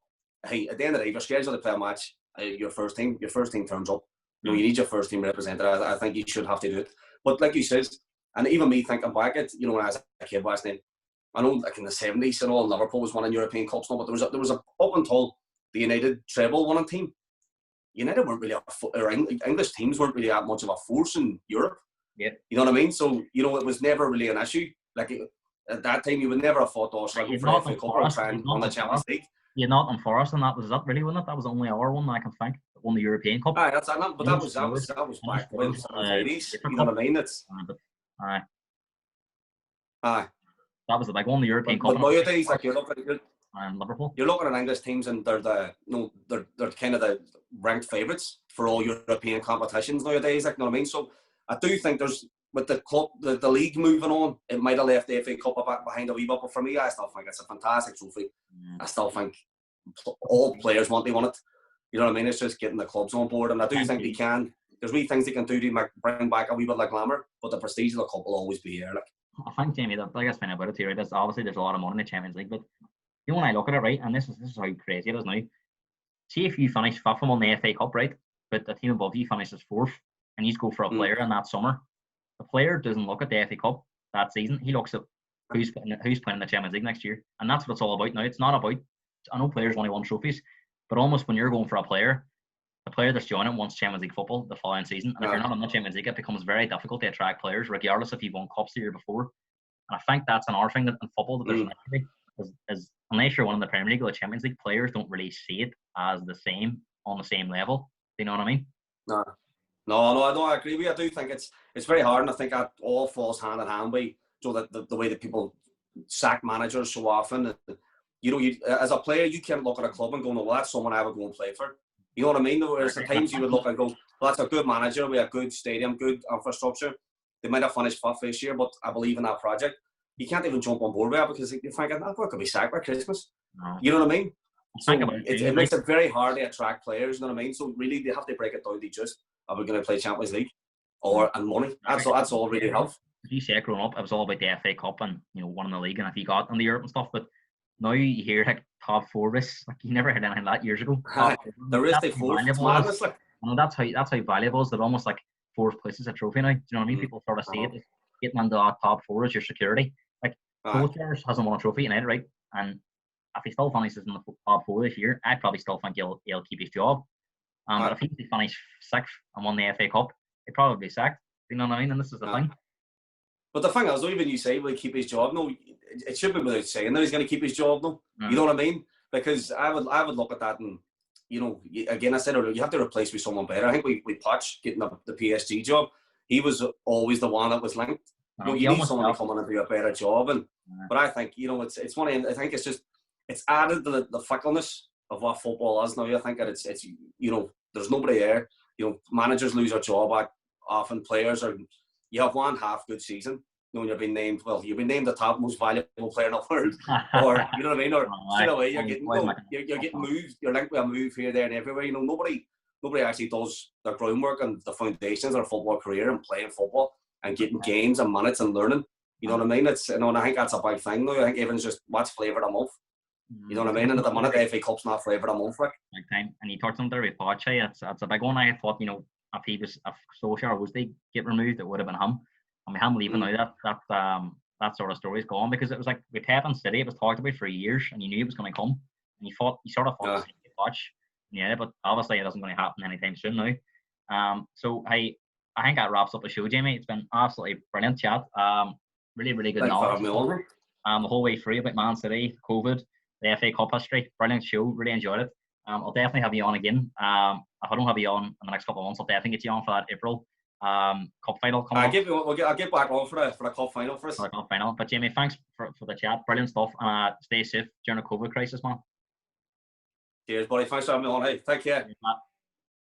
hey, at the end of the day, if you're scheduled to play a match, your first team turns up. You need your first team represented. I think you should have to do it. But like you said, and even me thinking back at when I was a kid last night, I know like in the 70s and all, Liverpool was winning European Cups, but there was a up until the United treble winning team. United weren't really English teams weren't really that much of a force in Europe. Yeah. You know what I mean? So, it was never really an issue. Like at that time, you would never have thought, struggle for FA Cup or try and win the Champions League. You're not on Forest, and that was that really, wasn't it? That was the only our one I can think that won the European Cup. Aye, that was back when the 80s. You know what I mean? It's aye. That was the big one, the European Cup. But nowadays, like Liverpool. You're looking at English teams, and they're they're kind of the ranked favourites for all European competitions nowadays. Like, you know what I mean? So I do think there's with the club, the league moving on, it might have left the FA Cup behind a wee bit. But for me, I still think it's a fantastic trophy. I still think all players want it. You know what I mean? It's just getting the clubs on board, and I do think they can. There's wee things they can do to bring back a wee bit like glamour, but the prestige of the cup will always be here. Like, I think, Jamie, the biggest thing about it here is obviously there's a lot of money in the Champions League, but when I look at it, right, and this is how crazy it is now. See if you finish fifth on the FA Cup, right, but the team above you finishes fourth, and you go for a player in that summer. The player doesn't look at the FA Cup that season. He looks at who's playing in the Champions League next year, and that's what it's all about now. It's not about. I know players only won trophies, but almost when you're going for a player, the player that's joining wants Champions League football the following season, and if you're not in the Champions League, it becomes very difficult to attract players, regardless if you've won cups the year before. And I think that's another thing that in football that there's is unless you're winning the Premier League or the Champions League, players don't really see it as the same on the same level. Do you know what I mean? No, I agree with you. I do think it's very hard, and I think that all falls hand in hand with the way that people sack managers so often. You as a player, you can't look at a club and go, no, well, that's someone I would go and play for. You know what I mean? Whereas at times you would look and go, well, that's a good manager with a good stadium, good infrastructure. They might have finished fifth this year, but I believe in that project. You can't even jump on board with it because you're thinking, that could be sacked by Christmas. No. You know what I mean? So it makes it very hard to attract players, you know what I mean? So really, they have to break it down to just, are we going to play Champions League and money? That's all really helps. As you said, growing up, it was all about the FA Cup and winning the league and if you got in the Europe and stuff. But now you hear like top four risks. Like you never heard anything like that years ago. The risk they four. That's how valuable it is. That almost like fourth place is a trophy now. Do you know what I mean? People sort of see it. getting into that top four is your security. Like Solskjaer hasn't won a trophy United, right? And if he still finishes in the top four this year, I probably still think he'll keep his job. But if he finished sixth and won the FA Cup, he'd probably be sacked. You know what I mean? And this is the thing. But the thing is, though, even you say will he keep his job? No, it should be without saying that he's going to keep his job. No, you know what I mean? Because I would look at that and, you know, again, I said earlier, you have to replace with someone better. I think we Poch getting the PSG job, he was always the one that was linked. You know, you need someone to come in and do a better job. And but I think, you know, it's one. I think it's added to the fickleness of what football is now. I think that it's you know, there's nobody there. You know, managers lose their job often. Players are. You have one half good season. You know, you've been named the top most valuable player in the world, or you know what I mean, or straight away you're getting moved. You're linked with a move here, there, and everywhere. You know, nobody actually does their groundwork and the foundations of their football career and playing football and getting games and minutes and learning. You know what I mean? It's, you know, and I think that's a big thing now. I think everyone's just what's flavour of the month. You know what I mean? And at the minute, the FA Cup's not flavour of the month, Rick. Big time. And you talked something there with Poch. It's a big one. I thought, you know, if Solskjaer was to get removed, it would have been him. I mean, him leaving now, that sort of story is gone, because it was like with Pep and City, it was talked about for years, and you knew it was going to come, and you sort of thought Poch, but obviously it isn't going to happen anytime soon now. So I think that wraps up the show, Jamie. It's been absolutely brilliant chat. Really, really good knowledge. The whole way through about Man City, COVID, the FA Cup history. Brilliant show. Really enjoyed it. I'll definitely have you on again. If I don't have you on in the next couple of months, I'll definitely get you on for that April cup final coming up. I'll get back on for the cup final for us. For the cup final. But Jamie, thanks for the chat. Brilliant stuff. Stay safe during the COVID crisis, man. Cheers, buddy. Thanks for having me on. Hey, take care.